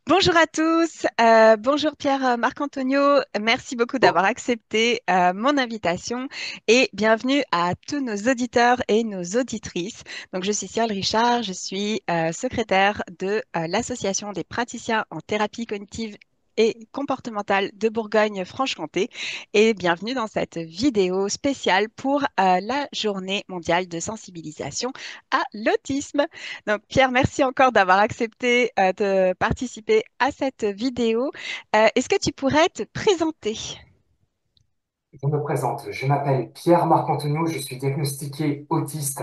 Bonjour à tous, bonjour Pierre Marc-Antonio, merci beaucoup Bon, d'avoir accepté mon invitation et bienvenue à tous nos auditeurs et nos auditrices. Donc je suis Ciel Richard, je suis secrétaire de l'Association des praticiens en thérapie cognitive et comportementale de Bourgogne-Franche-Comté et bienvenue dans cette vidéo spéciale pour la Journée mondiale de sensibilisation à l'autisme. Donc, Pierre, merci encore d'avoir accepté de participer à cette vidéo. Est-ce que tu pourrais te présenter? je me présente. Je m'appelle Pierre Marc-Antonio. Je suis diagnostiqué autiste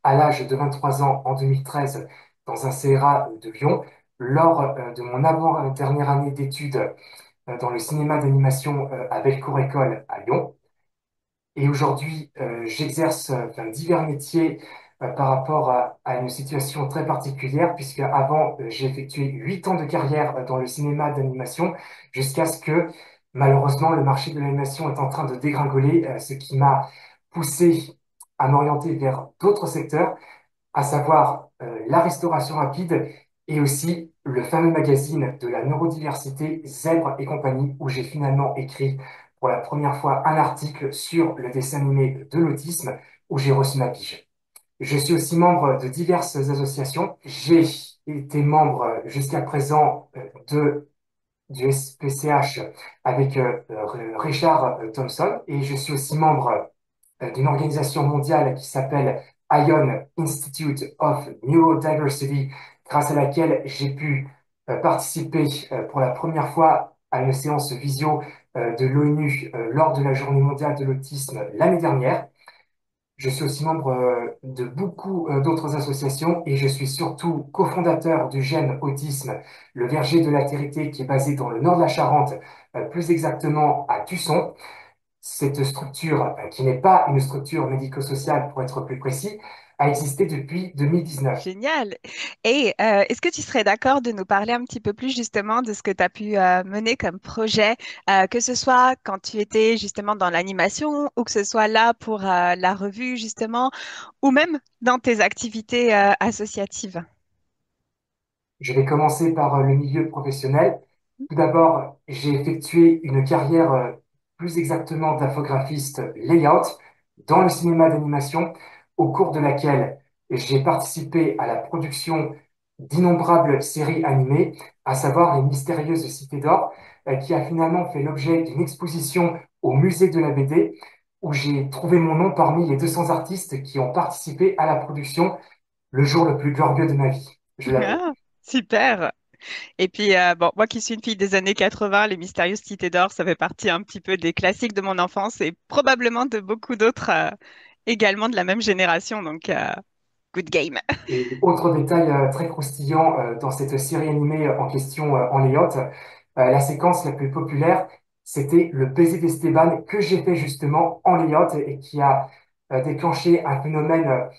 à l'âge de 23 ans en 2013 dans un CRA de Lyon. Lors de mon avant-dernière année d'études dans le cinéma d'animation à Bellecour École à Lyon. Et aujourd'hui, j'exerce divers métiers par rapport à une situation très particulière, puisque avant, j'ai effectué 8 ans de carrière dans le cinéma d'animation, jusqu'à ce que, malheureusement, le marché de l'animation est en train de dégringoler, ce qui m'a poussé à m'orienter vers d'autres secteurs, à savoir la restauration rapide et aussi le fameux magazine de la neurodiversité Zèbre et compagnie, où j'ai finalement écrit pour la première fois un article sur le dessin animé de l'autisme, où j'ai reçu ma pige. Je suis aussi membre de diverses associations. J'ai été membre jusqu'à présent du SPCH avec Richard Thompson, et je suis aussi membre d'une organisation mondiale qui s'appelle ION Institute of Neurodiversity, grâce à laquelle j'ai pu participer pour la première fois à une séance visio de l'ONU lors de la Journée mondiale de l'autisme l'année dernière. Je suis aussi membre de beaucoup d'autres associations, et je suis surtout cofondateur du GEN Autisme, le verger de l'altérité, qui est basé dans le nord de la Charente, plus exactement à Tusson. Cette structure, qui n'est pas une structure médico-sociale pour être plus précis, a existé depuis 2019. Génial. Et est-ce que tu serais d'accord de nous parler un petit peu plus justement de ce que tu as pu mener comme projet, que ce soit quand tu étais justement dans l'animation ou que ce soit là pour la revue justement, ou même dans tes activités associatives? Je vais commencer par le milieu professionnel. Tout d'abord, j'ai effectué une carrière plus exactement d'infographiste layout dans le cinéma d'animation, au cours de laquelle j'ai participé à la production d'innombrables séries animées, à savoir Les Mystérieuses Cités d'Or, qui a finalement fait l'objet d'une exposition au musée de la BD, où j'ai trouvé mon nom parmi les 200 artistes qui ont participé à la production, le jour le plus glorieux de ma vie, je l'avoue. Ah, super. Et puis, bon, moi qui suis une fille des années 80, Les Mystérieuses Cités d'Or, ça fait partie un petit peu des classiques de mon enfance et probablement de beaucoup d'autres également de la même génération. Donc, good game. Et autre détail très croustillant dans cette série animée en question en layout, la séquence la plus populaire, c'était le baiser d'Esteban, que j'ai fait justement en layout, et qui a déclenché un phénomène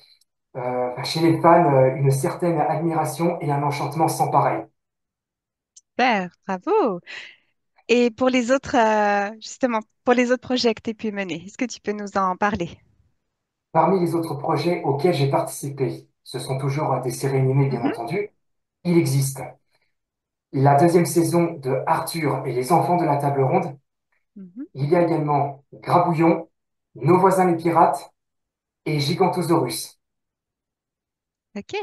chez les fans, une certaine admiration et un enchantement sans pareil. Super, bravo. Et pour les autres, justement, pour les autres projets que tu as pu mener, est-ce que tu peux nous en parler? Parmi les autres projets auxquels j'ai participé, ce sont toujours des séries animées bien Mhm, entendu, il existe la deuxième saison de Arthur et les enfants de la table ronde. mhm. Il y a également Grabouillon, Nos voisins les pirates et Gigantosaurus. Ok.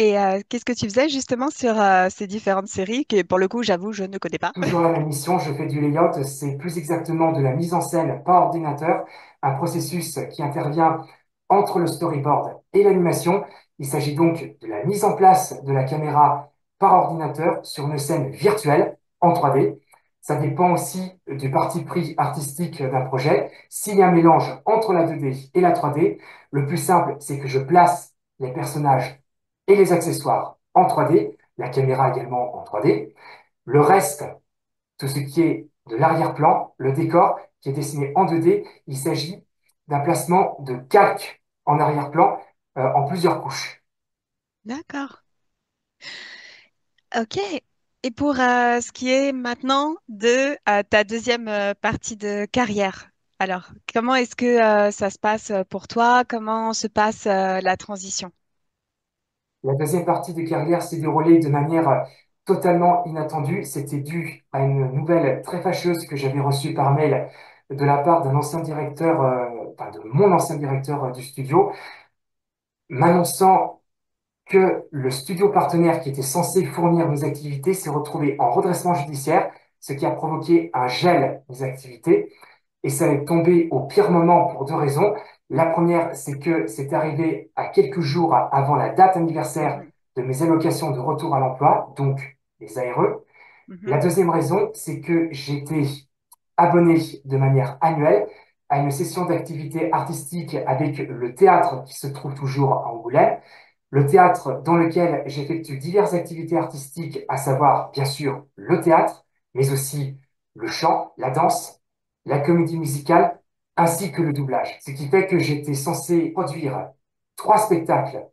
Et qu'est-ce que tu faisais justement sur ces différentes séries que, pour le coup, j'avoue, je ne connais pas? Toujours la même mission, je fais du layout, c'est plus exactement de la mise en scène par ordinateur, un processus qui intervient entre le storyboard et l'animation. Il s'agit donc de la mise en place de la caméra par ordinateur sur une scène virtuelle en 3D. Ça dépend aussi du parti pris artistique d'un projet. S'il y a un mélange entre la 2D et la 3D, le plus simple, c'est que je place les personnages et les accessoires en 3D, la caméra également en 3D. Le reste, tout ce qui est de l'arrière-plan, le décor qui est dessiné en 2D, il s'agit d'un placement de calque en arrière-plan en plusieurs couches. D'accord. Ok. Et pour ce qui est maintenant de ta deuxième partie de carrière, alors comment est-ce que ça se passe pour toi? Comment se passe la transition? La deuxième partie de carrière s'est déroulée de manière totalement inattendu. C'était dû à une nouvelle très fâcheuse que j'avais reçue par mail de la part d'un ancien directeur, enfin de mon ancien directeur du studio, m'annonçant que le studio partenaire qui était censé fournir nos activités s'est retrouvé en redressement judiciaire, ce qui a provoqué un gel des activités. Et ça est tombé au pire moment pour deux raisons. La première, c'est que c'est arrivé à quelques jours avant la date anniversaire Mhm, de mes allocations de retour à l'emploi, donc les ARE. La mhm, deuxième raison, c'est que j'étais abonné de manière annuelle à une session d'activité artistique avec le théâtre qui se trouve toujours à Angoulême. Le théâtre dans lequel j'effectue diverses activités artistiques, à savoir bien sûr le théâtre, mais aussi le chant, la danse, la comédie musicale, ainsi que le doublage. Ce qui fait que j'étais censé produire trois spectacles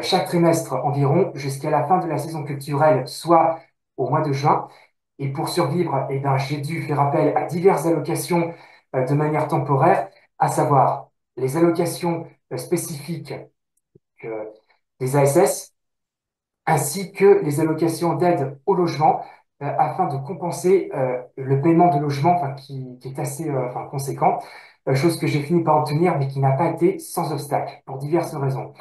chaque trimestre environ jusqu'à la fin de la saison culturelle, soit au mois de juin. Et pour survivre, eh ben, j'ai dû faire appel à diverses allocations de manière temporaire, à savoir les allocations spécifiques euh, des ASS, ainsi que les allocations d'aide au logement, afin de compenser le paiement de logement enfin, qui est assez enfin, conséquent, chose que j'ai fini par obtenir, mais qui n'a pas été sans obstacle, pour diverses mhm, raisons.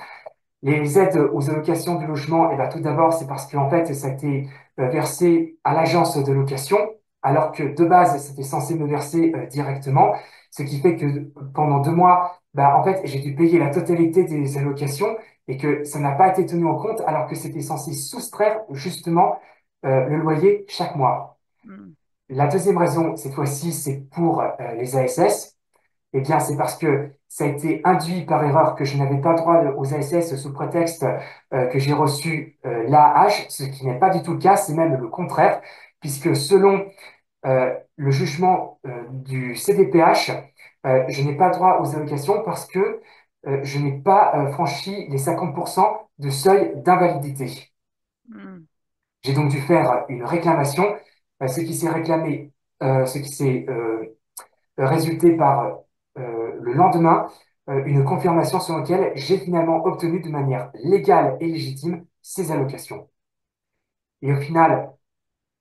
Les aides aux allocations du logement, eh ben, tout d'abord, c'est parce qu'en fait, ça a été versé à l'agence de location, alors que de base, c'était censé me verser directement, ce qui fait que pendant 2 mois, bah, en fait, j'ai dû payer la totalité des allocations et que ça n'a pas été tenu en compte, alors que c'était censé soustraire justement le loyer chaque mois. mhm, La deuxième raison, cette fois-ci, c'est pour les ASS. Eh bien, c'est parce que ça a été induit par erreur que je n'avais pas droit aux ASS sous prétexte que j'ai reçu l'AAH, ce qui n'est pas du tout le cas, c'est même le contraire, puisque selon le jugement du CDPH, je n'ai pas droit aux allocations parce que je n'ai pas franchi les 50% de seuil d'invalidité. mhm. J'ai donc dû faire une réclamation, ce qui s'est réclamé, ce qui s'est résulté par le lendemain une confirmation sur laquelle j'ai finalement obtenu de manière légale et légitime ces allocations. Et au final,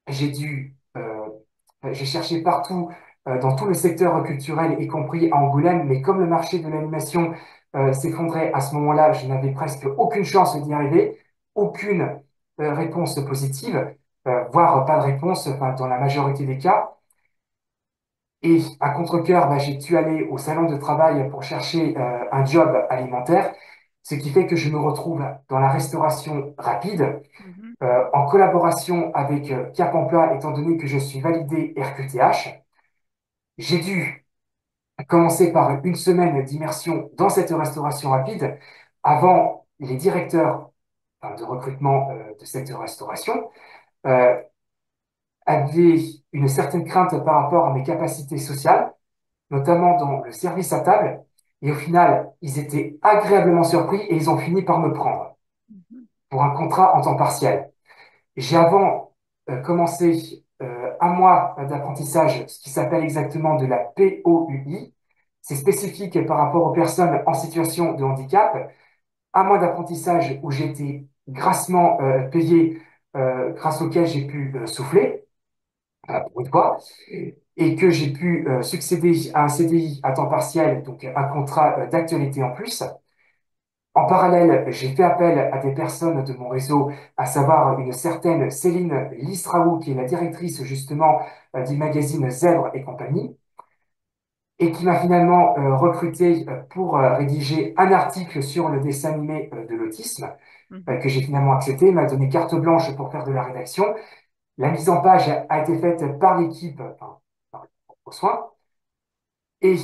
j'ai cherché partout dans tout le secteur culturel, y compris à Angoulême, mais comme le marché de l'animation s'effondrait à ce moment-là, je n'avais presque aucune chance d'y arriver, aucune réponse positive, voire pas de réponse, enfin, dans la majorité des cas. Et à contre-cœur, bah, j'ai dû aller au salon de travail pour chercher un job alimentaire, ce qui fait que je me retrouve dans la restauration rapide, Mhm. en collaboration avec Cap Emploi, étant donné que je suis validé RQTH. J'ai dû commencer par une semaine d'immersion dans cette restauration rapide avant les directeurs enfin, de recrutement de cette restauration. Euh, Avaient une certaine crainte par rapport à mes capacités sociales, notamment dans le service à table. Et au final, ils étaient agréablement surpris et ils ont fini par me prendre Mhm. pour un contrat en temps partiel. J'ai avant commencé un mois d'apprentissage, ce qui s'appelle exactement de la POUI. C'est spécifique par rapport aux personnes en situation de handicap. Un mois d'apprentissage où j'ai été grassement payé, grâce auquel j'ai pu souffler, pour une fois, et que j'ai pu succéder à un CDI à temps partiel, donc un contrat d'actualité en plus. En parallèle, j'ai fait appel à des personnes de mon réseau, à savoir une certaine Céline Listraou, qui est la directrice justement du magazine Zèbre et compagnie, et qui m'a finalement recruté pour rédiger un article sur le dessin animé de l'autisme, Mhm. que j'ai finalement accepté. Il m'a donné carte blanche pour faire de la rédaction. La mise en page a été faite par l'équipe, enfin, par les propres soins. Et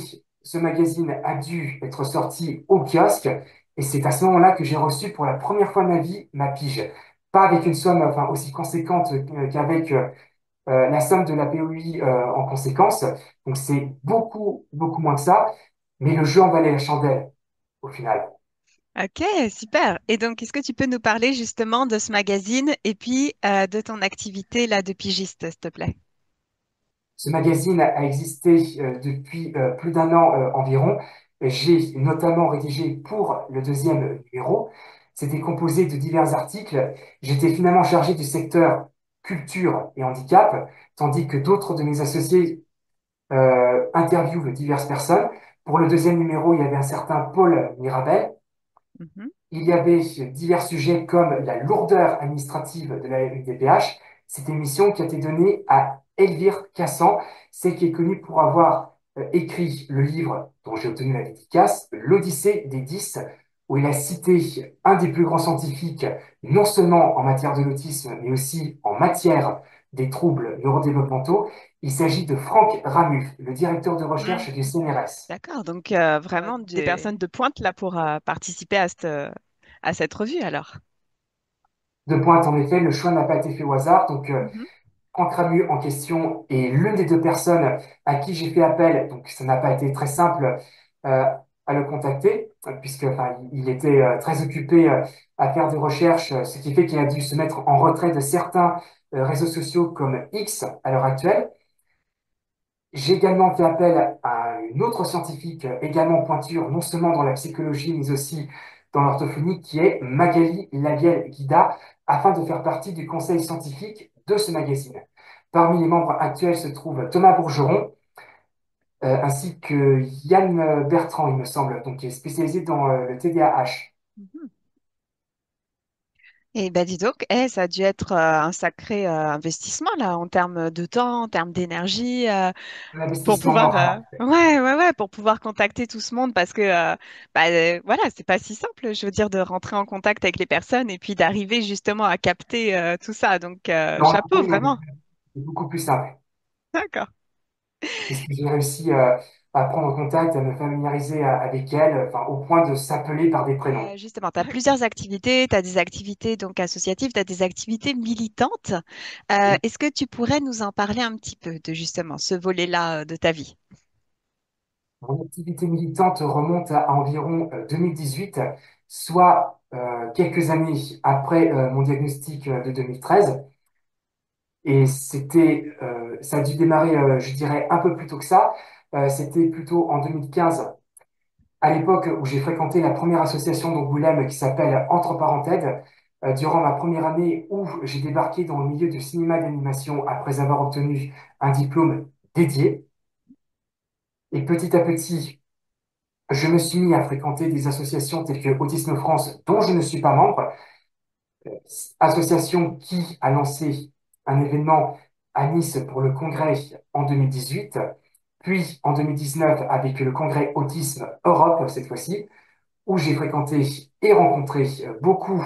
ce magazine a dû être sorti au kiosque. Et c'est à ce moment-là que j'ai reçu pour la première fois de ma vie ma pige. Pas avec une somme enfin, aussi conséquente qu'avec la somme de la POI en conséquence. Donc c'est beaucoup, beaucoup moins que ça. Mais le jeu en valait la chandelle au final. Ok, super. Et donc, est-ce que tu peux nous parler justement de ce magazine et puis de ton activité là de pigiste, s'il te plaît? Ce magazine a existé depuis plus d'un an environ. J'ai notamment rédigé pour le deuxième numéro. C'était composé de divers articles. J'étais finalement chargé du secteur culture et handicap, tandis que d'autres de mes associés interviewent diverses personnes. Pour le deuxième numéro, il y avait un certain Paul Mirabel. Mhm. Il y avait divers sujets comme la lourdeur administrative de la MDPH. Cette émission qui a été donnée à Elvire Cassan, c'est qui est connue pour avoir écrit le livre dont j'ai obtenu la dédicace, L'Odyssée des 10, où il a cité un des plus grands scientifiques, non seulement en matière de l'autisme, mais aussi en matière des troubles neurodéveloppementaux. Il s'agit de Franck Ramu, le directeur de Hmm. recherche du CNRS. D'accord, donc vraiment des personnes de pointe là pour participer à cette revue alors. De pointe, en effet, le choix n'a pas été fait au hasard. Donc, Mhm. Franck Ramu en question est l'une des deux personnes à qui j'ai fait appel. Donc, ça n'a pas été très simple euh, à le contacter, puisque enfin, il était très occupé à faire des recherches, ce qui fait qu'il a dû se mettre en retrait de certains réseaux sociaux comme X à l'heure actuelle. J'ai également fait appel à une autre scientifique, également pointure, non seulement dans la psychologie, mais aussi dans l'orthophonie, qui est Magali Lavielle-Guida, afin de faire partie du conseil scientifique de ce magazine. Parmi les membres actuels se trouve Thomas Bourgeron, ainsi que Yann Bertrand, il me semble, donc, qui est spécialisé dans le TDAH. Mhm. Et ben dis donc, ça a dû être un sacré investissement là en termes de temps, en termes d'énergie. Un Pour investissement pouvoir moral. ouais, pour pouvoir contacter tout ce monde parce que voilà, c'est pas si simple, je veux dire, de rentrer en contact avec les personnes et puis d'arriver justement à capter tout ça. Donc Non, chapeau, oui, non, vraiment. c'est beaucoup plus simple. D'accord. Puisque j'ai réussi à prendre contact, à me familiariser avec elle, enfin, au point de s'appeler par des prénoms. Justement, tu as plusieurs activités, tu as des activités donc associatives, tu as des activités militantes. Est-ce que tu pourrais nous en parler un petit peu de justement ce volet-là de ta vie? Mon activité militante remonte à environ 2018, soit quelques années après mon diagnostic de 2013. Et ça a dû démarrer, je dirais, un peu plus tôt que ça. C'était plutôt en 2015, à l'époque où j'ai fréquenté la première association d'Angoulême qui s'appelle Entre Parenthèses, durant ma première année où j'ai débarqué dans le milieu du cinéma d'animation après avoir obtenu un diplôme dédié. Et petit à petit, je me suis mis à fréquenter des associations telles que Autisme France, dont je ne suis pas membre, association qui a lancé un événement à Nice pour le congrès en 2018, puis en 2019 avec le congrès Autisme Europe cette fois-ci, où j'ai fréquenté et rencontré beaucoup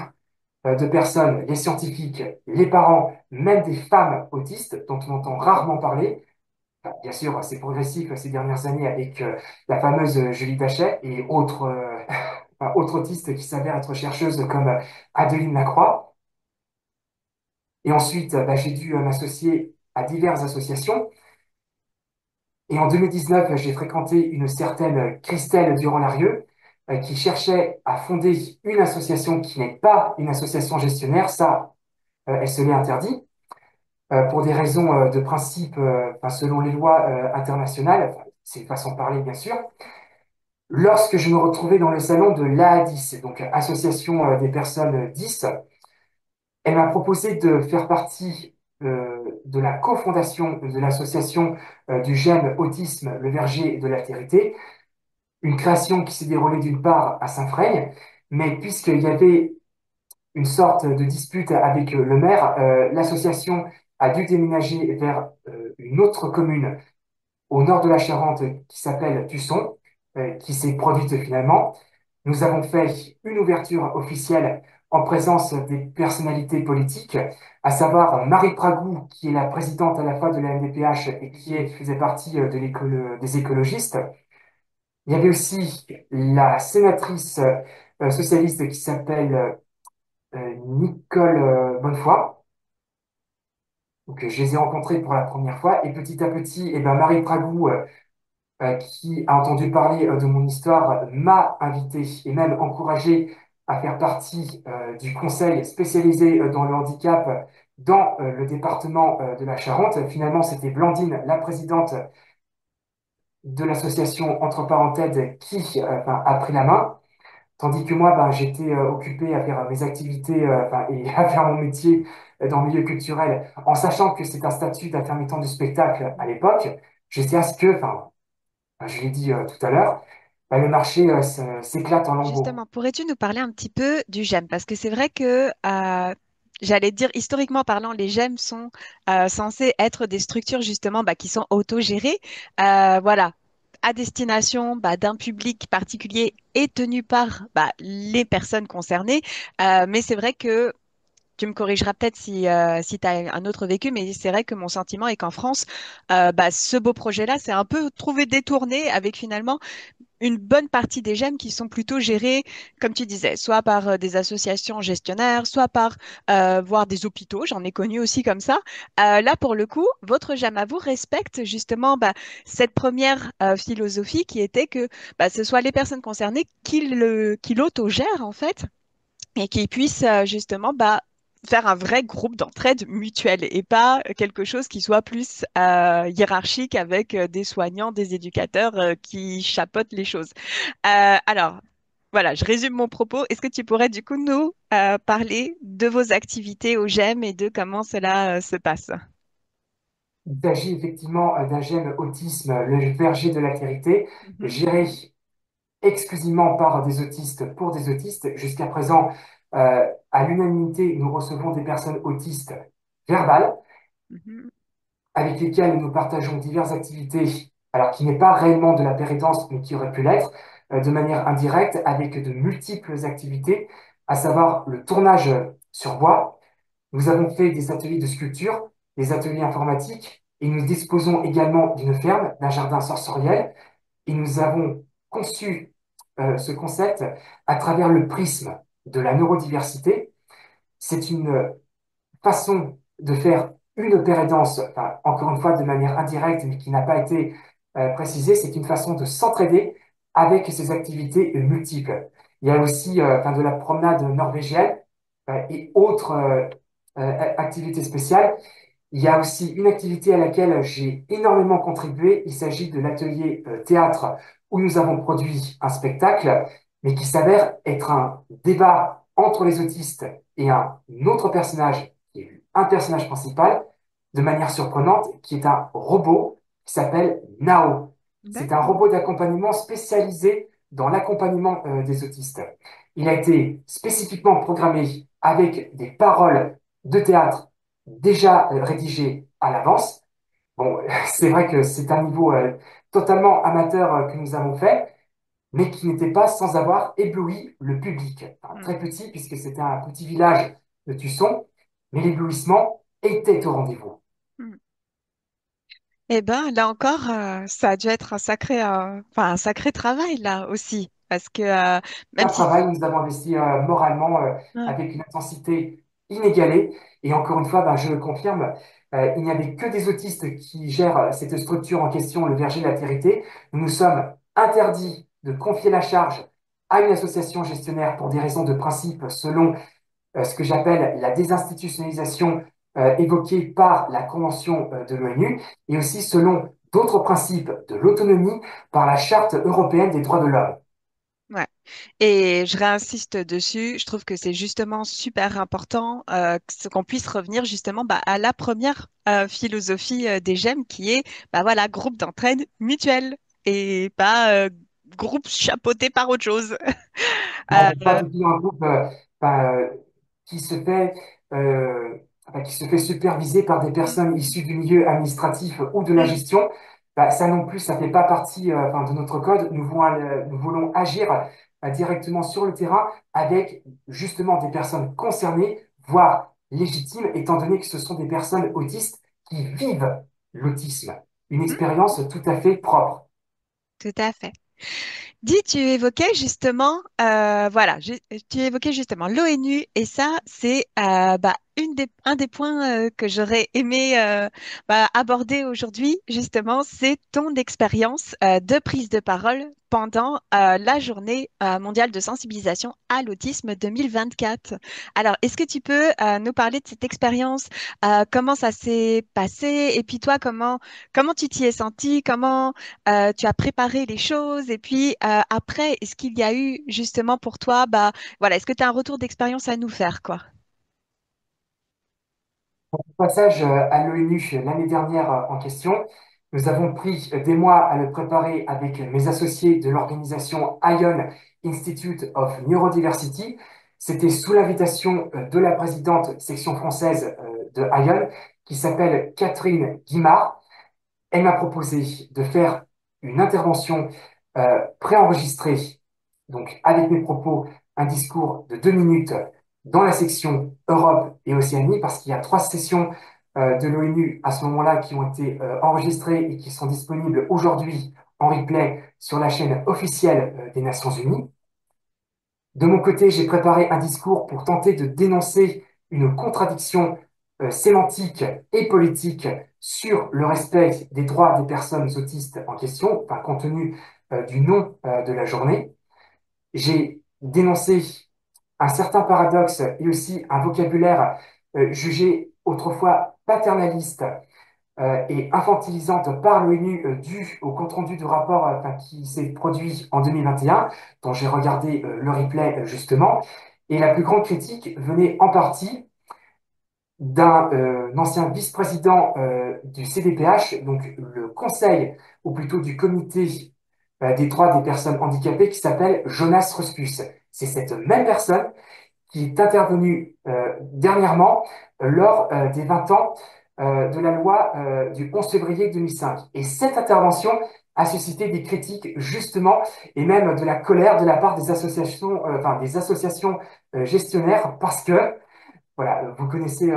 de personnes, les scientifiques, les parents, même des femmes autistes dont on entend rarement parler. Enfin, bien sûr, c'est progressif ces dernières années avec la fameuse Julie Dachet et autres, enfin, autres autistes qui s'avèrent être chercheuses comme Adeline Lacroix. Et ensuite, j'ai dû m'associer à diverses associations. Et en 2019, j'ai fréquenté une certaine Christelle Durand-Larieux qui cherchait à fonder une association qui n'est pas une association gestionnaire. Ça, elle se l'est interdit pour des raisons de principe, enfin, selon les lois internationales. Enfin, c'est une façon de parler, bien sûr. Lorsque je me retrouvais dans le salon de l'AA10, donc Association des personnes 10, elle m'a proposé de faire partie de la cofondation de l'association du jeune autisme, le verger de l'altérité, une création qui s'est déroulée d'une part à Saint-Freigne, mais puisqu'il y avait une sorte de dispute avec le maire, l'association a dû déménager vers une autre commune au nord de la Charente qui s'appelle Tusson, qui s'est produite finalement. Nous avons fait une ouverture officielle en présence des personnalités politiques, à savoir Marie Pragou, qui est la présidente à la fois de la NDPH et qui faisait partie des écologistes. Il y avait aussi la sénatrice socialiste qui s'appelle Nicole Bonnefoy. Donc, je les ai rencontrés pour la première fois et petit à petit, eh ben, Marie Pragou qui a entendu parler de mon histoire m'a invité et même encouragé à faire partie du conseil spécialisé dans le handicap dans le département de la Charente. Finalement, c'était Blandine, la présidente de l'association Entre Parenthèses, qui enfin, a pris la main. Tandis que moi, ben, j'étais occupé à faire mes activités enfin, et à faire mon métier dans le milieu culturel, en sachant que c'est un statut d'intermittent du spectacle à l'époque, jusqu'à ce que, enfin, je l'ai dit tout à l'heure, ben, le marché s'éclate en lambeaux. Justement, pourrais-tu nous parler un petit peu du GEM? Parce que c'est vrai que, j'allais dire, historiquement parlant, les GEM sont censés être des structures justement qui sont autogérées, voilà, à destination d'un public particulier et tenu par les personnes concernées. Mais c'est vrai que tu me corrigeras peut-être si tu as un autre vécu, mais c'est vrai que mon sentiment est qu'en France, ce beau projet-là, c'est un peu trouvé détourné avec finalement une bonne partie des gemmes qui sont plutôt gérées, comme tu disais, soit par des associations gestionnaires, soit par voire des hôpitaux. J'en ai connu aussi comme ça. Là, pour le coup, votre gemme à vous respecte justement cette première philosophie qui était que ce soit les personnes concernées qui l'autogèrent en fait et qui puissent justement faire un vrai groupe d'entraide mutuelle et pas quelque chose qui soit plus hiérarchique avec des soignants, des éducateurs qui chapeautent les choses. Alors, voilà, je résume mon propos. Est-ce que tu pourrais du coup nous parler de vos activités au GEM et de comment cela se passe? Il s'agit effectivement d'un gène autisme, le verger de l'altérité, Mhm, géré exclusivement par des autistes pour des autistes. Jusqu'à présent, à l'unanimité, nous recevons des personnes autistes verbales mhm, avec lesquelles nous partageons diverses activités, alors qui n'est pas réellement de la pérédance, mais qui aurait pu l'être, de manière indirecte, avec de multiples activités, à savoir le tournage sur bois. Nous avons fait des ateliers de sculpture, des ateliers informatiques, et nous disposons également d'une ferme, d'un jardin sensoriel, et nous avons conçu ce concept à travers le prisme de la neurodiversité. C'est une façon de faire une opéra danse, enfin, encore une fois de manière indirecte, mais qui n'a pas été précisée, c'est une façon de s'entraider avec ces activités multiples. Il y a aussi enfin, de la promenade norvégienne et autres activités spéciales. Il y a aussi une activité à laquelle j'ai énormément contribué. Il s'agit de l'atelier théâtre où nous avons produit un spectacle, mais qui s'avère être un débat entre les autistes et un autre personnage, qui est un personnage principal, de manière surprenante, qui est un robot qui s'appelle Nao. C'est un d'accord. robot d'accompagnement spécialisé dans l'accompagnement des autistes. Il a été spécifiquement programmé avec des paroles de théâtre déjà rédigé à l'avance. Bon, c'est vrai que c'est un niveau totalement amateur que nous avons fait, mais qui n'était pas sans avoir ébloui le public. Enfin, Mm, très petit, puisque c'était un petit village de Tusson, mais l'éblouissement était au rendez-vous. mm. Eh ben, là encore, ça a dû être un sacré travail là aussi, parce que Un même si, travail, nous avons investi moralement ouais, avec une intensité inégalée. Et encore une fois, ben, je le confirme, il n'y avait que des autistes qui gèrent cette structure en question, le Verger de la Vérité. Nous nous sommes interdits de confier la charge à une association gestionnaire pour des raisons de principe selon ce que j'appelle la désinstitutionnalisation évoquée par la Convention de l'ONU et aussi selon d'autres principes de l'autonomie par la Charte européenne des droits de l'homme. ouais. Et je réinsiste dessus. Je trouve que c'est justement super important qu'on puisse revenir justement à la première philosophie des GEM qui est voilà, groupe d'entraide mutuel et pas groupe chapeauté par autre chose. Non, c'est pas du tout un groupe enfin, qui se fait, euh, enfin, qui se fait superviser par des personnes issues du milieu administratif ou de la Mm, gestion. Bah, ça non plus, ça fait pas partie enfin, de notre code. Nous voulons agir directement sur le terrain avec justement des personnes concernées, voire légitimes, étant donné que ce sont des personnes autistes qui vivent l'autisme. Une mm, expérience tout à fait propre. tout à fait. Dis, tu évoquais justement, tu évoquais justement l'ONU et ça, c'est un des points que j'aurais aimé aborder aujourd'hui, justement, c'est ton expérience de prise de parole pendant la journée mondiale de sensibilisation à l'autisme 2024. Alors, est-ce que tu peux nous parler de cette expérience, comment ça s'est passé, et puis toi, comment tu t'y es senti, comment tu as préparé les choses, et puis après, est-ce qu'il y a eu justement pour toi, voilà, est-ce que tu as un retour d'expérience à nous faire, quoi? Passage à l'ONU l'année dernière en question, nous avons pris des mois à le préparer avec mes associés de l'organisation ION Institute of Neurodiversity. C'était sous l'invitation de la présidente section française de ION, qui s'appelle Catherine Guimard. Elle m'a proposé de faire une intervention préenregistrée, donc avec mes propos, un discours de 2 minutes dans la section Europe et Océanie, parce qu'il y a 3 sessions de l'ONU à ce moment-là qui ont été enregistrées et qui sont disponibles aujourd'hui en replay sur la chaîne officielle des Nations Unies. De mon côté, j'ai préparé un discours pour tenter de dénoncer une contradiction sémantique et politique sur le respect des droits des personnes autistes en question, enfin, compte tenu du nom de la journée. J'ai dénoncé un certain paradoxe et aussi un vocabulaire jugé autrefois paternaliste et infantilisante par l'ONU due au compte-rendu du rapport enfin, qui s'est produit en 2021, dont j'ai regardé le replay justement. Et la plus grande critique venait en partie d'un ancien vice-président du CDPH, donc le conseil, ou plutôt du comité des droits des personnes handicapées, qui s'appelle Jonas Ruspus. C'est cette même personne qui est intervenu dernièrement lors des 20 ans de la loi du 11 février 2005. Et cette intervention a suscité des critiques justement et même de la colère de la part des associations, enfin des associations gestionnaires parce que voilà, vous connaissez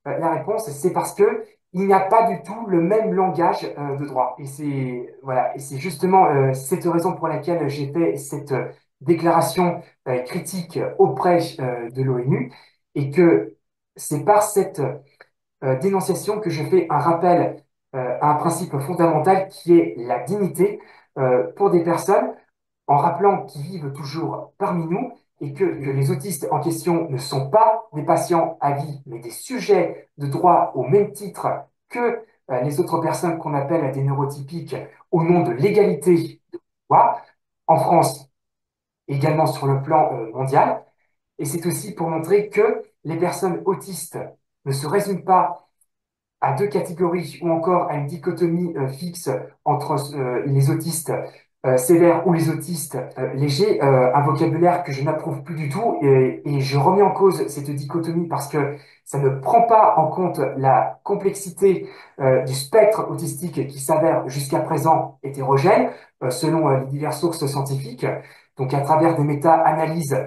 la réponse, c'est parce que il n'y a pas du tout le même langage de droit. Et c'est voilà, et c'est justement cette raison pour laquelle j'ai fait cette déclaration critique auprès de l'ONU et que c'est par cette dénonciation que je fais un rappel à un principe fondamental qui est la dignité pour des personnes en rappelant qu'ils vivent toujours parmi nous et que les autistes en question ne sont pas des patients à vie, mais des sujets de droit au même titre que les autres personnes qu'on appelle des neurotypiques au nom de l'égalité de droit, en France, également sur le plan mondial. Et c'est aussi pour montrer que les personnes autistes ne se résument pas à 2 catégories ou encore à une dichotomie fixe entre les autistes sévères ou les autistes légers, un vocabulaire que je n'approuve plus du tout et je remets en cause cette dichotomie parce que ça ne prend pas en compte la complexité du spectre autistique qui s'avère jusqu'à présent hétérogène selon les diverses sources scientifiques. Donc à travers des méta-analyses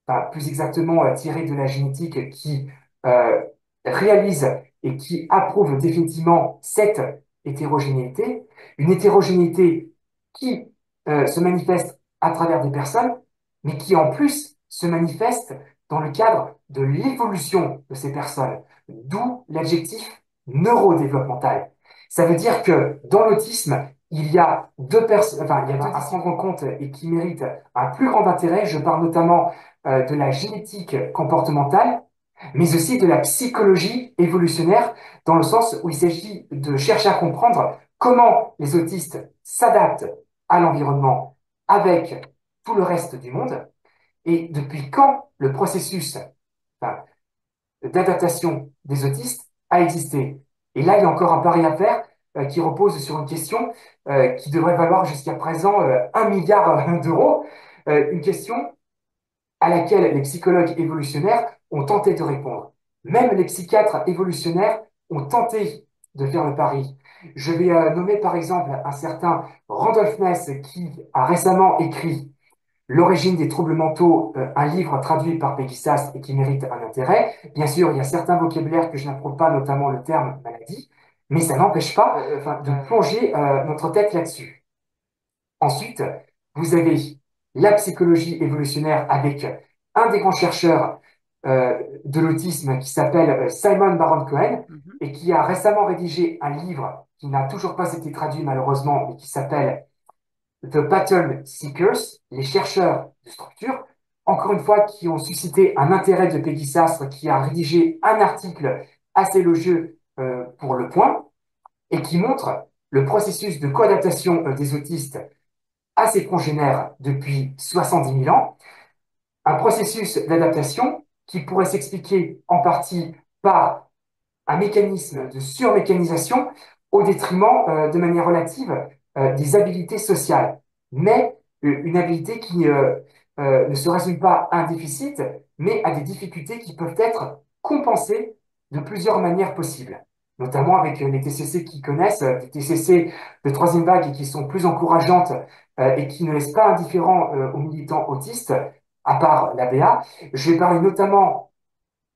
enfin, plus exactement tiré de la génétique, qui euh, réalise et qui approuve définitivement cette hétérogénéité, une hétérogénéité qui se manifeste à travers des personnes, mais qui en plus se manifeste dans le cadre de l'évolution de ces personnes, d'où l'adjectif neurodéveloppemental. Ça veut dire que dans l'autisme, il y a deux personnes, enfin, il y a deux à prendre en compte et qui méritent un plus grand intérêt. Je parle notamment de la génétique comportementale, mais aussi de la psychologie évolutionnaire, dans le sens où il s'agit de chercher à comprendre comment les autistes s'adaptent à l'environnement avec tout le reste du monde, et depuis quand le processus enfin, d'adaptation des autistes a existé. Et là, il y a encore un pari à faire qui repose sur une question qui devrait valoir jusqu'à présent 1 milliard d'euros, une question à laquelle les psychologues évolutionnaires ont tenté de répondre. Même les psychiatres évolutionnaires ont tenté de faire le pari. Je vais nommer par exemple un certain Randolph Ness qui a récemment écrit L'origine des troubles mentaux, un livre traduit par Peggy Sast et qui mérite un intérêt. Bien sûr, il y a certains vocabulaires que je n'approuve pas, notamment le terme maladie, mais ça n'empêche pas enfin, de plonger notre tête là-dessus. Ensuite, vous avez la psychologie évolutionnaire avec un des grands chercheurs de l'autisme qui s'appelle Simon Baron-Cohen Mhm. et qui a récemment rédigé un livre qui n'a toujours pas été traduit malheureusement, mais qui s'appelle The Pattern Seekers, les chercheurs de structure, encore une fois, qui ont suscité un intérêt de Peggy Sastre, qui a rédigé un article assez élogieux pour Le Point, et qui montre le processus de coadaptation des autistes à ses congénères depuis 70 000 ans, un processus d'adaptation qui pourrait s'expliquer en partie par un mécanisme de surmécanisation au détriment, de manière relative, des habilités sociales. Mais une habilité qui ne se résume pas à un déficit, mais à des difficultés qui peuvent être compensées de plusieurs manières possibles, notamment avec les TCC qui connaissent, des TCC de troisième vague et qui sont plus encourageantes et qui ne laissent pas indifférents aux militants autistes, à part l'ABA. Je vais parler notamment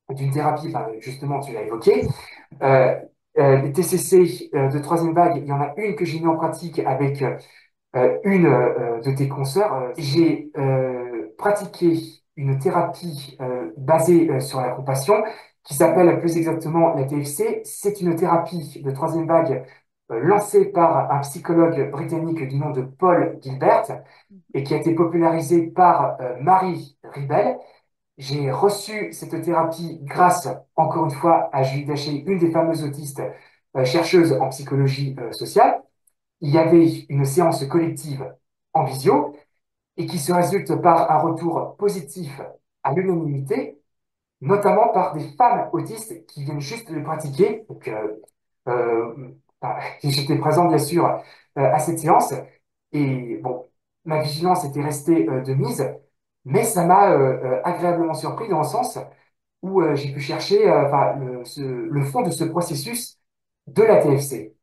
d'une thérapie, enfin, justement, tu l'as évoqué, les TCC de troisième vague, il y en a une que j'ai mis en pratique avec une de tes consoeurs. J'ai pratiqué une thérapie basée sur la compassion qui s'appelle plus exactement la TFC. C'est une thérapie de troisième vague lancée par un psychologue britannique du nom de Paul Gilbert et qui a été popularisée par Marie Ribel. J'ai reçu cette thérapie grâce, encore une fois, à Julie Daché, une des fameuses autistes chercheuses en psychologie sociale. Il y avait une séance collective en visio et qui se résulte par un retour positif à l'unanimité, notamment par des femmes autistes qui viennent juste de le pratiquer. Donc, enfin, j'étais présent, bien sûr, à cette séance. Et bon, ma vigilance était restée de mise, mais ça m'a agréablement surpris dans le sens où j'ai pu chercher enfin, le fond de ce processus de la TFC.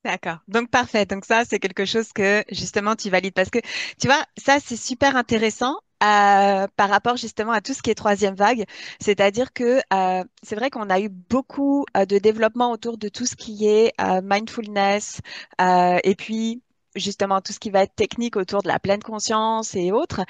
D'accord. Donc parfait. Donc ça, c'est quelque chose que justement tu valides parce que tu vois, ça c'est super intéressant par rapport justement à tout ce qui est troisième vague. C'est-à-dire que c'est vrai qu'on a eu beaucoup de développement autour de tout ce qui est mindfulness et puis justement tout ce qui va être technique autour de la pleine conscience et autres.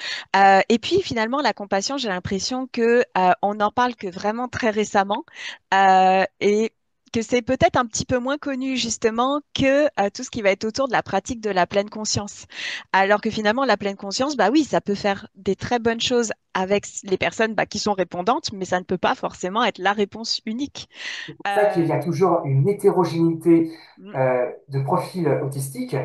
Et puis finalement la compassion, j'ai l'impression que on n'en parle que vraiment très récemment et que c'est peut-être un petit peu moins connu justement que tout ce qui va être autour de la pratique de la pleine conscience. Alors que finalement, la pleine conscience, bah oui, ça peut faire des très bonnes choses avec les personnes bah, qui sont répondantes, mais ça ne peut pas forcément être la réponse unique. C'est pour ça qu'il Euh, y a toujours une hétérogénéité mm, de profils autistiques.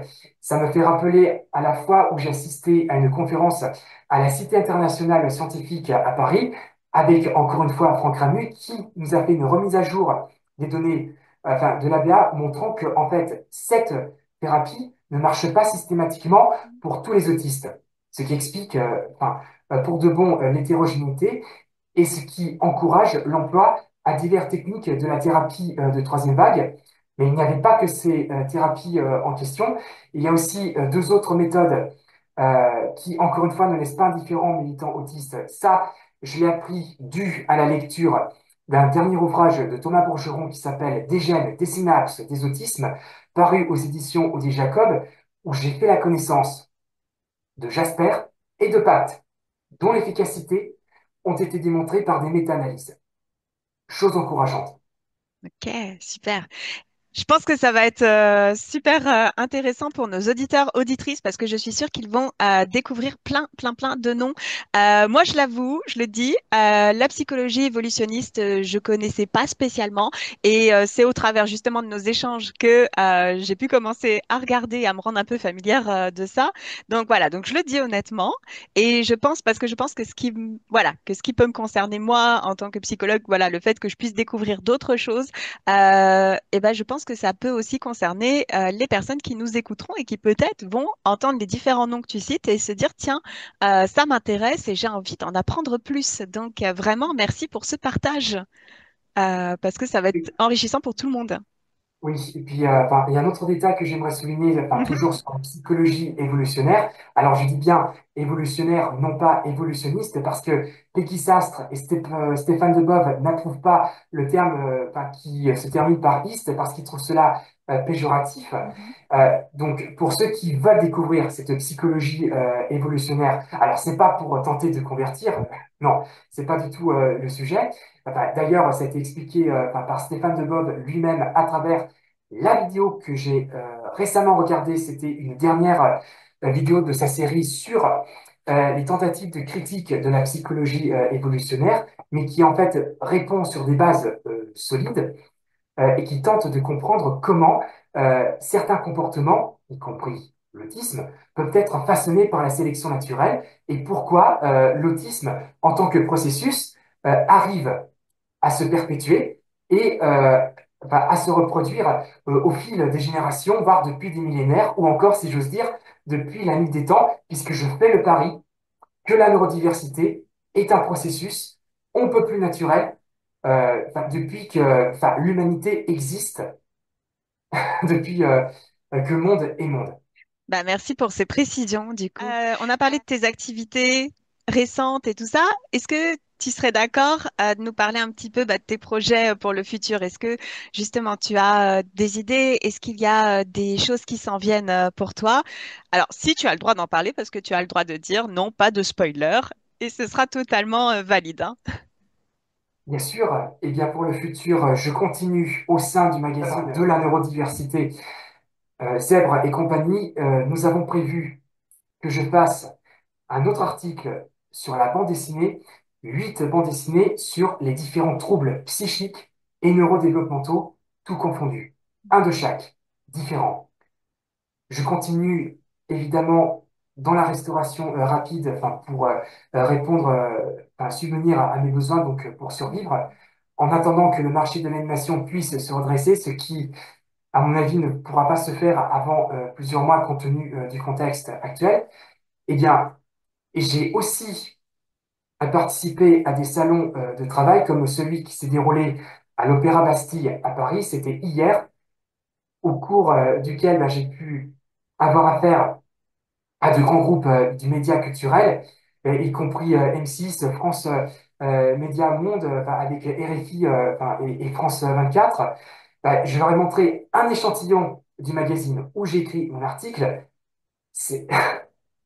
Ça me fait rappeler à la fois où j'ai assisté à une conférence à la Cité internationale scientifique à Paris, avec encore une fois Franck Ramu, qui nous a fait une remise à jour des données enfin, de l'ABA, montrant que en fait, cette thérapie ne marche pas systématiquement pour tous les autistes. Ce qui explique enfin, pour de bon l'hétérogénéité et ce qui encourage l'emploi à diverses techniques de la thérapie de troisième vague. Mais il n'y avait pas que ces thérapies en question. Il y a aussi deux autres méthodes qui, encore une fois, ne laissent pas indifférents aux militants autistes. Ça, je l'ai appris dû à la lecture d'un dernier ouvrage de Thomas Bourgeron qui s'appelle Des gènes, des synapses, des autismes, paru aux éditions Odile Jacob, où j'ai fait la connaissance de Jasper et de Pat, dont l'efficacité ont été démontrées par des méta-analyses. Chose encourageante. ok, super. Je pense que ça va être super intéressant pour nos auditeurs, auditrices, parce que je suis sûre qu'ils vont découvrir plein de noms. Moi, je l'avoue, je le dis, la psychologie évolutionniste, je connaissais pas spécialement, et c'est au travers justement de nos échanges que j'ai pu commencer à regarder, à me rendre un peu familière de ça. Donc voilà, donc je le dis honnêtement, et je pense parce que je pense que voilà, que ce qui peut me concerner moi en tant que psychologue, voilà, le fait que je puisse découvrir d'autres choses et ben, je pense que ça peut aussi concerner les personnes qui nous écouteront et qui peut-être vont entendre les différents noms que tu cites et se dire, tiens, ça m'intéresse et j'ai envie d'en apprendre plus. Donc, vraiment, merci pour ce partage parce que ça va être enrichissant pour tout le monde. Oui, et puis enfin, il y a un autre détail que j'aimerais souligner, enfin, Mhm, toujours sur la psychologie évolutionnaire. Alors je dis bien évolutionnaire, non pas évolutionniste, parce que Peggy Sastre et Stéphane Debove n'approuvent pas le terme enfin, qui se termine par iste, parce qu'ils trouvent cela péjoratif. Mhm. Donc, pour ceux qui veulent découvrir cette psychologie évolutionnaire, alors c'est pas pour tenter de convertir, non, c'est pas du tout le sujet. Enfin, d'ailleurs, ça a été expliqué enfin, par Stéphane Debove lui-même à travers la vidéo que j'ai récemment regardée. C'était une dernière vidéo de sa série sur les tentatives de critique de la psychologie évolutionnaire, mais qui en fait répond sur des bases solides et qui tente de comprendre comment certains comportements, y compris l'autisme, peuvent être façonnés par la sélection naturelle et pourquoi l'autisme, en tant que processus, arrive à se perpétuer et enfin, à se reproduire au fil des générations, voire depuis des millénaires, ou encore, si j'ose dire, depuis la nuit des temps, puisque je fais le pari que la neurodiversité est un processus on peut plus naturel enfin, depuis que enfin, l'humanité existe, depuis que monde est monde. Bah, merci pour ces précisions, du coup. On a parlé de tes activités récentes et tout ça. Est-ce que tu serais d'accord de nous parler un petit peu bah, de tes projets pour le futur? Est-ce que justement tu as des idées? Est-ce qu'il y a des choses qui s'en viennent pour toi? Alors, si tu as le droit d'en parler, parce que tu as le droit de dire non, pas de spoiler, et ce sera totalement valide, hein. Bien sûr, et bien pour le futur, je continue au sein du magazine de la neurodiversité Zèbre et compagnie. Nous avons prévu que je fasse un autre article sur la bande dessinée, 8 bandes dessinées sur les différents troubles psychiques et neurodéveloppementaux, tout confondus. Un de chaque, différent. Je continue évidemment dans la restauration rapide, enfin, pour répondre, enfin, subvenir à mes besoins, donc pour survivre, en attendant que le marché de l'animation puisse se redresser, ce qui, à mon avis, ne pourra pas se faire avant plusieurs mois compte tenu du contexte actuel. Eh bien, j'ai aussi participé à des salons de travail comme celui qui s'est déroulé à l'Opéra Bastille à Paris. C'était hier, au cours duquel bah, j'ai pu avoir affaire à de grands groupes du média culturel, y compris M6, France Média Monde, bah, avec RFI enfin, et France 24. Bah, je leur ai montré un échantillon du magazine où j'ai écrit mon article. C'est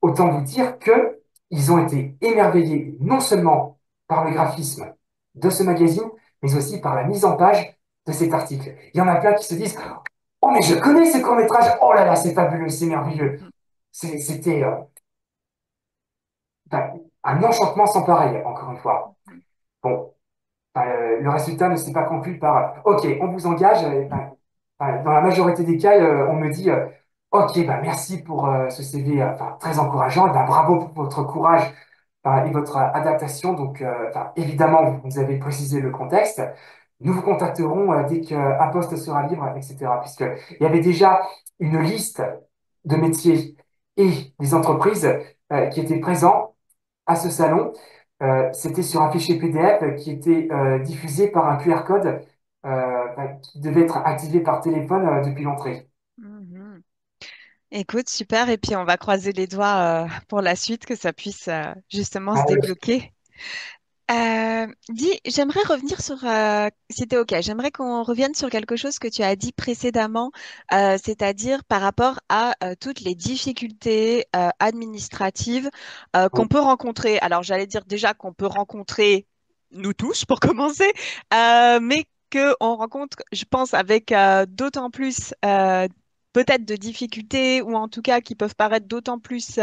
autant vous dire que ils ont été émerveillés non seulement par le graphisme de ce magazine, mais aussi par la mise en page de cet article. Il y en a plein qui se disent, oh mais je connais ce court-métrage, oh là là, c'est fabuleux, c'est merveilleux. C'était enfin, un enchantement sans pareil, encore une fois. Bon, enfin, le résultat ne s'est pas conclu par OK, on vous engage. Enfin, dans la majorité des cas, on me dit OK, bah, merci pour ce CV enfin, très encourageant, et bah, bravo pour votre courage enfin, et votre adaptation. Donc, enfin, évidemment, vous avez précisé le contexte. Nous vous contacterons dès qu'un poste sera libre, etc. Puisqu'il y avait déjà une liste de métiers et des entreprises qui étaient présents à ce salon. C'était sur un fichier PDF qui était diffusé par un QR code qui devait être activé par téléphone depuis l'entrée. Mhm. Écoute, super. Et puis, on va croiser les doigts pour la suite, que ça puisse justement se Ah oui, débloquer. Dis, j'aimerais revenir sur, si t'es OK, j'aimerais qu'on revienne sur quelque chose que tu as dit précédemment, c'est-à-dire par rapport à toutes les difficultés administratives qu'on peut rencontrer. Alors, j'allais dire déjà qu'on peut rencontrer nous tous pour commencer, mais qu'on rencontre, je pense, avec d'autant plus peut-être de difficultés ou en tout cas qui peuvent paraître d'autant plus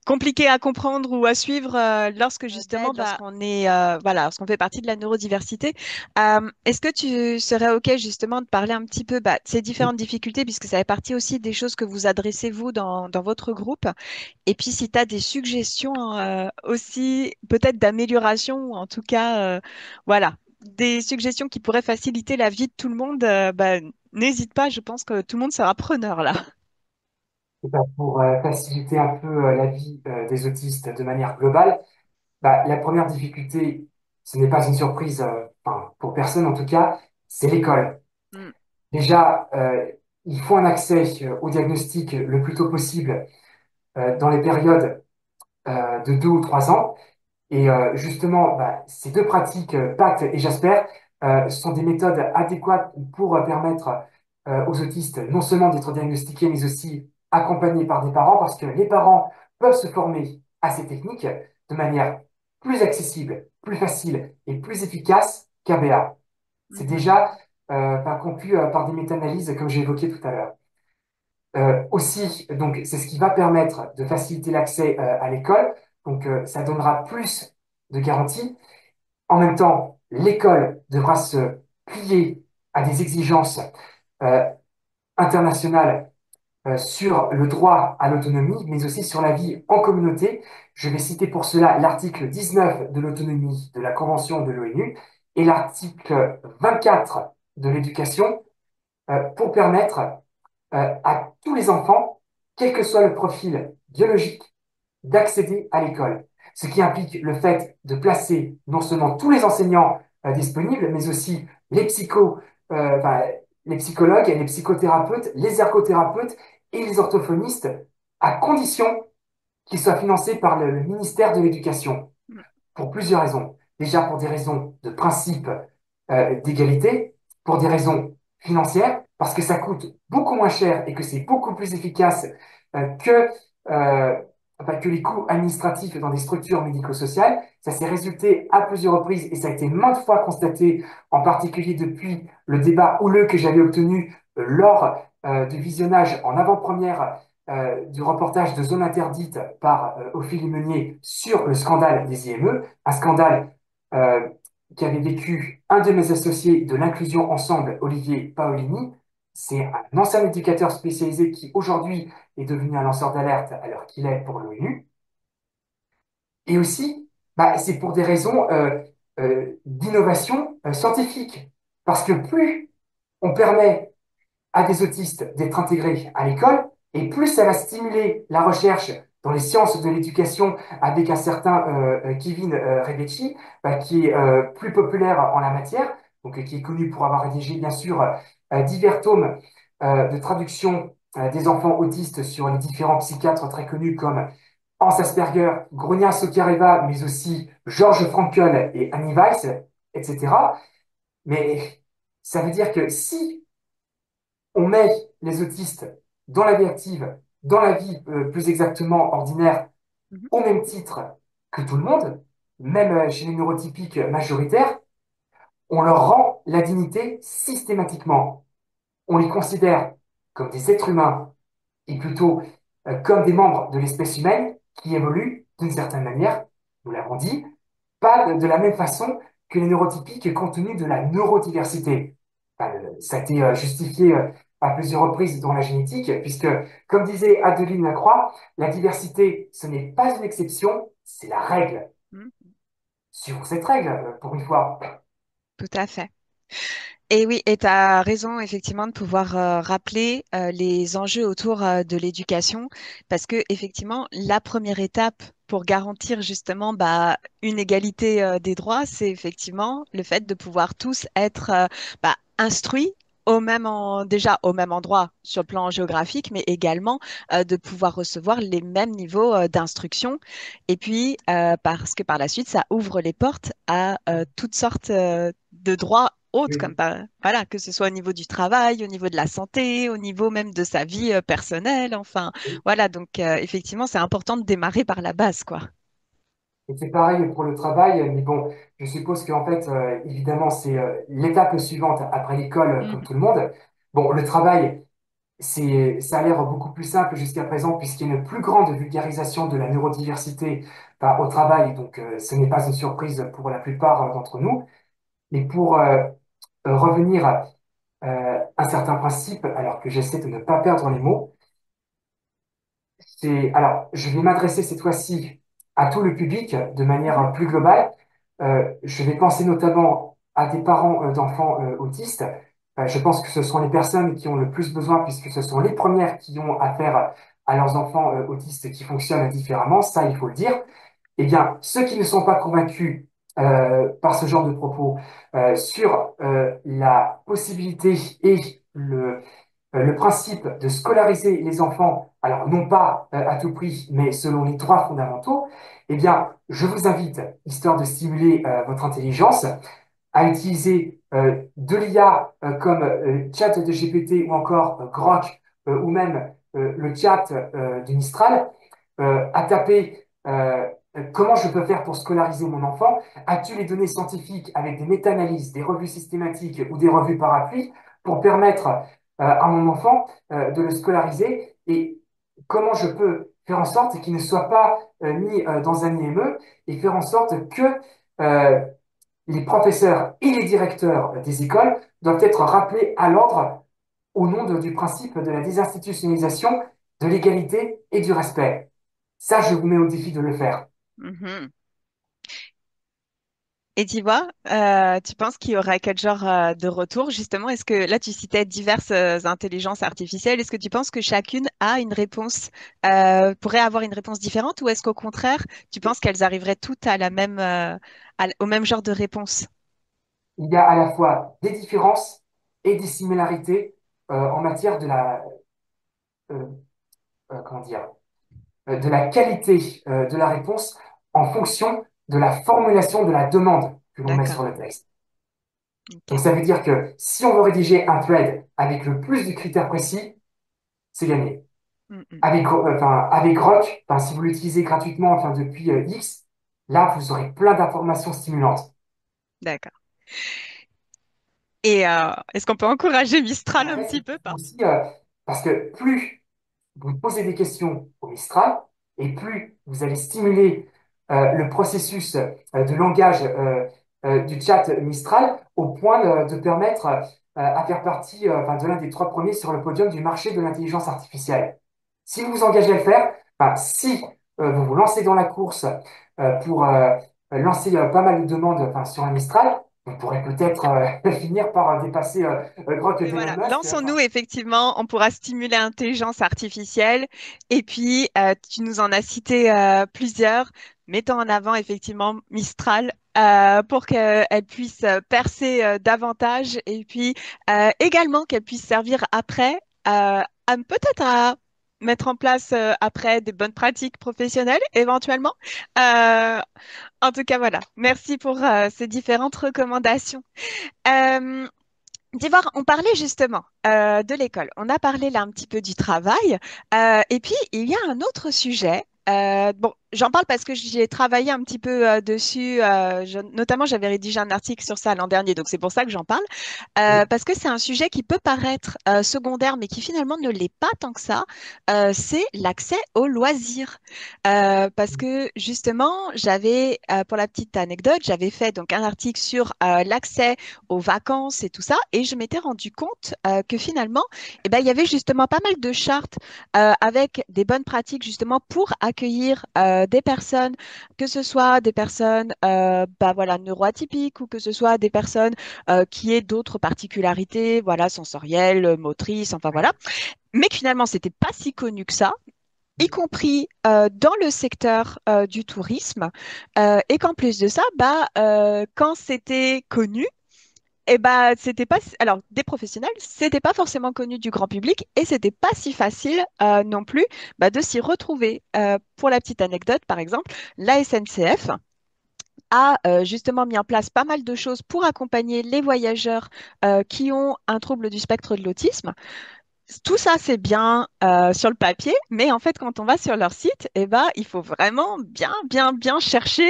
compliqué à comprendre ou à suivre lorsque justement, bah, lorsqu'on est, voilà, lorsqu'on fait partie de la neurodiversité. Est-ce que tu serais OK justement de parler un petit peu bah, de ces différentes difficultés, puisque ça fait partie aussi des choses que vous adressez vous dans votre groupe, et puis si tu as des suggestions aussi peut-être d'amélioration, ou en tout cas, voilà, des suggestions qui pourraient faciliter la vie de tout le monde, bah, n'hésite pas, je pense que tout le monde sera preneur là. et ben, pour faciliter un peu la vie des autistes de manière globale, bah, la première difficulté, ce n'est pas une surprise enfin, pour personne en tout cas, c'est l'école. Mm. Déjà, il faut un accès au diagnostic le plus tôt possible dans les périodes de 2 ou 3 ans. Et justement, bah, ces deux pratiques, PACT et Jasper, sont des méthodes adéquates pour permettre aux autistes non seulement d'être diagnostiqués, mais aussi accompagnés par des parents, parce que les parents peuvent se former à ces techniques de manière plus accessible, plus facile et plus efficace qu'ABA. C'est Mhm. déjà bah, conclu par des méta-analyses, comme j'ai évoqué tout à l'heure. Aussi, donc, c'est ce qui va permettre de faciliter l'accès à l'école. Donc, ça donnera plus de garanties. En même temps, l'école devra se plier à des exigences euh, internationales sur le droit à l'autonomie, mais aussi sur la vie en communauté. Je vais citer pour cela l'article 19 de l'autonomie de la Convention de l'ONU et l'article 24 de l'éducation pour permettre à tous les enfants, quel que soit le profil biologique, d'accéder à l'école. Ce qui implique le fait de placer non seulement tous les enseignants disponibles, mais aussi enfin, les psychologues, les psychothérapeutes, les ergothérapeutes et les orthophonistes, à condition qu'ils soient financés par le ministère de l'Éducation pour plusieurs raisons. Déjà pour des raisons de principe d'égalité, pour des raisons financières, parce que ça coûte beaucoup moins cher et que c'est beaucoup plus efficace euh, enfin, que les coûts administratifs dans des structures médico-sociales. Ça s'est résulté à plusieurs reprises et ça a été maintes fois constaté, en particulier depuis le débat houleux que j'avais obtenu lors du visionnage en avant-première du reportage de Zone Interdite par Ophélie Meunier sur le scandale des IME, un scandale euh, qu'avait vécu un de mes associés de l'Inclusion Ensemble, Olivier Paolini. C'est un ancien éducateur spécialisé qui aujourd'hui est devenu un lanceur d'alerte alors qu'il est pour l'ONU. Et aussi, bah, c'est pour des raisons d'innovation scientifique. Parce que plus on permet à des autistes d'être intégrés à l'école, et plus ça va stimuler la recherche dans les sciences de l'éducation avec un certain Kevin Rebecci, bah, qui est plus populaire en la matière, donc qui est connu pour avoir rédigé bien sûr divers tomes de traduction des enfants autistes sur les différents psychiatres très connus comme Hans Asperger, Grunia Sokareva, mais aussi Georges Frankl et Annie Weiss, etc. Mais ça veut dire que si on met les autistes dans la vie active, dans la vie plus exactement ordinaire, Mhm. au même titre que tout le monde, même chez les neurotypiques majoritaires, on leur rend la dignité systématiquement. On les considère comme des êtres humains et plutôt comme des membres de l'espèce humaine qui évoluent d'une certaine manière, nous l'avons dit, pas de la même façon que les neurotypiques compte tenu de la neurodiversité. Ça a été justifié à plusieurs reprises dans la génétique, puisque, comme disait Adeline Lacroix, la diversité, ce n'est pas une exception, c'est la règle. Mhm. Suivons cette règle, pour une fois. Tout à fait. Et oui, et tu as raison effectivement de pouvoir rappeler les enjeux autour de l'éducation parce que effectivement, la première étape pour garantir justement une égalité des droits, c'est effectivement le fait de pouvoir tous être instruits déjà au même endroit sur le plan géographique, mais également de pouvoir recevoir les mêmes niveaux d'instruction. Et puis, parce que par la suite, ça ouvre les portes à toutes sortes de droits autres, Oui. voilà, que ce soit au niveau du travail, au niveau de la santé, au niveau même de sa vie personnelle, enfin, voilà, donc effectivement, c'est important de démarrer par la base, quoi. Et c'est pareil pour le travail, mais bon, je suppose qu'en fait, évidemment, c'est l'étape suivante après l'école, comme Mhm. tout le monde. Bon, le travail, ça a l'air beaucoup plus simple jusqu'à présent, puisqu'il y a une plus grande vulgarisation de la neurodiversité au travail, donc ce n'est pas une surprise pour la plupart d'entre nous. Mais pour revenir à un certain principe, alors que j'essaie de ne pas perdre les mots, alors, je vais m'adresser cette fois-ci à tout le public de manière Mhm. plus globale. Je vais penser notamment à des parents d'enfants autistes. Je pense que ce sont les personnes qui ont le plus besoin, puisque ce sont les premières qui ont affaire à leurs enfants autistes qui fonctionnent différemment, ça il faut le dire. Eh bien, ceux qui ne sont pas convaincus par ce genre de propos sur la possibilité et le principe de scolariser les enfants, alors non pas à tout prix, mais selon les droits fondamentaux, eh bien, je vous invite, histoire de stimuler votre intelligence, à utiliser de l'IA comme chat de GPT ou encore Grok ou même le chat du Mistral, à taper comment je peux faire pour scolariser mon enfant, as-tu les données scientifiques avec des méta-analyses, des revues systématiques ou des revues parapluies pour permettre à mon enfant de le scolariser et comment je peux faire en sorte qu'il ne soit pas mis dans un IME et faire en sorte que euh, les professeurs et les directeurs des écoles doivent être rappelés à l'ordre au nom du principe de la désinstitutionnalisation, de l'égalité et du respect. Ça, je vous mets au défi de le faire. Mhm. Et tu vois, tu penses qu'il y aura quel genre de retour justement? Est-ce que là tu citais diverses intelligences artificielles, est-ce que tu penses que chacune a une réponse, pourrait avoir une réponse différente, ou est-ce qu'au contraire, tu penses qu'elles arriveraient toutes à la même, au même genre de réponse? Il y a à la fois des différences et des similarités en matière euh, comment dire, de la qualité de la réponse en fonction de la formulation de la demande que l'on met D'accord. sur le texte. Donc Ok. ça veut dire que si on veut rédiger un thread avec le plus de critères précis, c'est gagné. Mm, mm. Avec Grok, enfin, si vous l'utilisez gratuitement enfin, depuis X, là, vous aurez plein d'informations stimulantes. D'accord. Et est-ce qu'on peut encourager Et Mistral un après, petit c'est peu pas? aussi parce que plus vous posez des questions au Mistral et plus vous allez stimuler le processus de langage du chat Mistral au point de permettre à faire partie enfin, de l'un des trois premiers sur le podium du marché de l'intelligence artificielle. Si vous vous engagez à le faire, enfin, si vous vous lancez dans la course pour lancer pas mal de demandes enfin, sur un Mistral, vous pourrez peut-être finir par dépasser Grok Oui, d'Elon voilà. Musk. Lançons-nous, effectivement, on pourra stimuler l'intelligence artificielle. Et puis, tu nous en as cité plusieurs, mettant en avant effectivement Mistral pour qu'elle puisse percer davantage, et puis également qu'elle puisse servir après peut-être à mettre en place après des bonnes pratiques professionnelles éventuellement. Euh, En tout cas, voilà. Merci pour ces différentes recommandations. Euh, D'Ivoire, on parlait justement de l'école. On a parlé là un petit peu du travail. Et puis, il y a un autre sujet. Bon, j'en parle parce que j'ai travaillé un petit peu dessus. Notamment, j'avais rédigé un article sur ça l'an dernier. Donc, c'est pour ça que j'en parle. Oui. Parce que c'est un sujet qui peut paraître secondaire, mais qui finalement ne l'est pas tant que ça. C'est l'accès aux loisirs. Parce que justement, pour la petite anecdote, j'avais fait donc un article sur l'accès aux vacances et tout ça, et je m'étais rendu compte que finalement, eh ben, il y avait justement pas mal de chartes avec des bonnes pratiques justement pour accueillir des personnes, que ce soit des personnes bah, voilà, neuroatypiques, ou que ce soit des personnes qui aient d'autres particularités, voilà, sensorielles, motrices, enfin voilà, mais que finalement, c'était pas si connu que ça, y compris dans le secteur du tourisme, et qu'en plus de ça, bah, quand c'était connu, et bah, c'était pas, alors des professionnels, c'était pas forcément connu du grand public, et c'était pas si facile non plus bah, de s'y retrouver. Pour la petite anecdote, par exemple, la SNCF a justement mis en place pas mal de choses pour accompagner les voyageurs qui ont un trouble du spectre de l'autisme. Tout ça, c'est bien sur le papier, mais en fait, quand on va sur leur site, eh ben, il faut vraiment bien, bien, bien chercher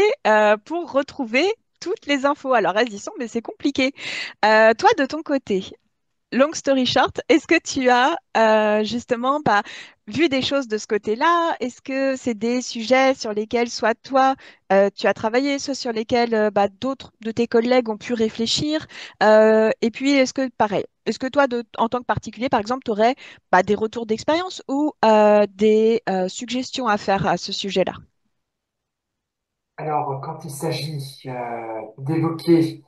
pour retrouver toutes les infos. Alors, elles y sont, mais c'est compliqué. Toi, de ton côté, long story short, est-ce que tu as justement bah, vu des choses de ce côté-là? Est-ce que c'est des sujets sur lesquels soit toi, tu as travaillé, soit sur lesquels bah, d'autres de tes collègues ont pu réfléchir? Et puis, est-ce que, pareil, est-ce que toi, en tant que particulier, par exemple, tu aurais bah, des retours d'expérience ou des suggestions à faire à ce sujet-là? Alors, quand il s'agit d'évoquer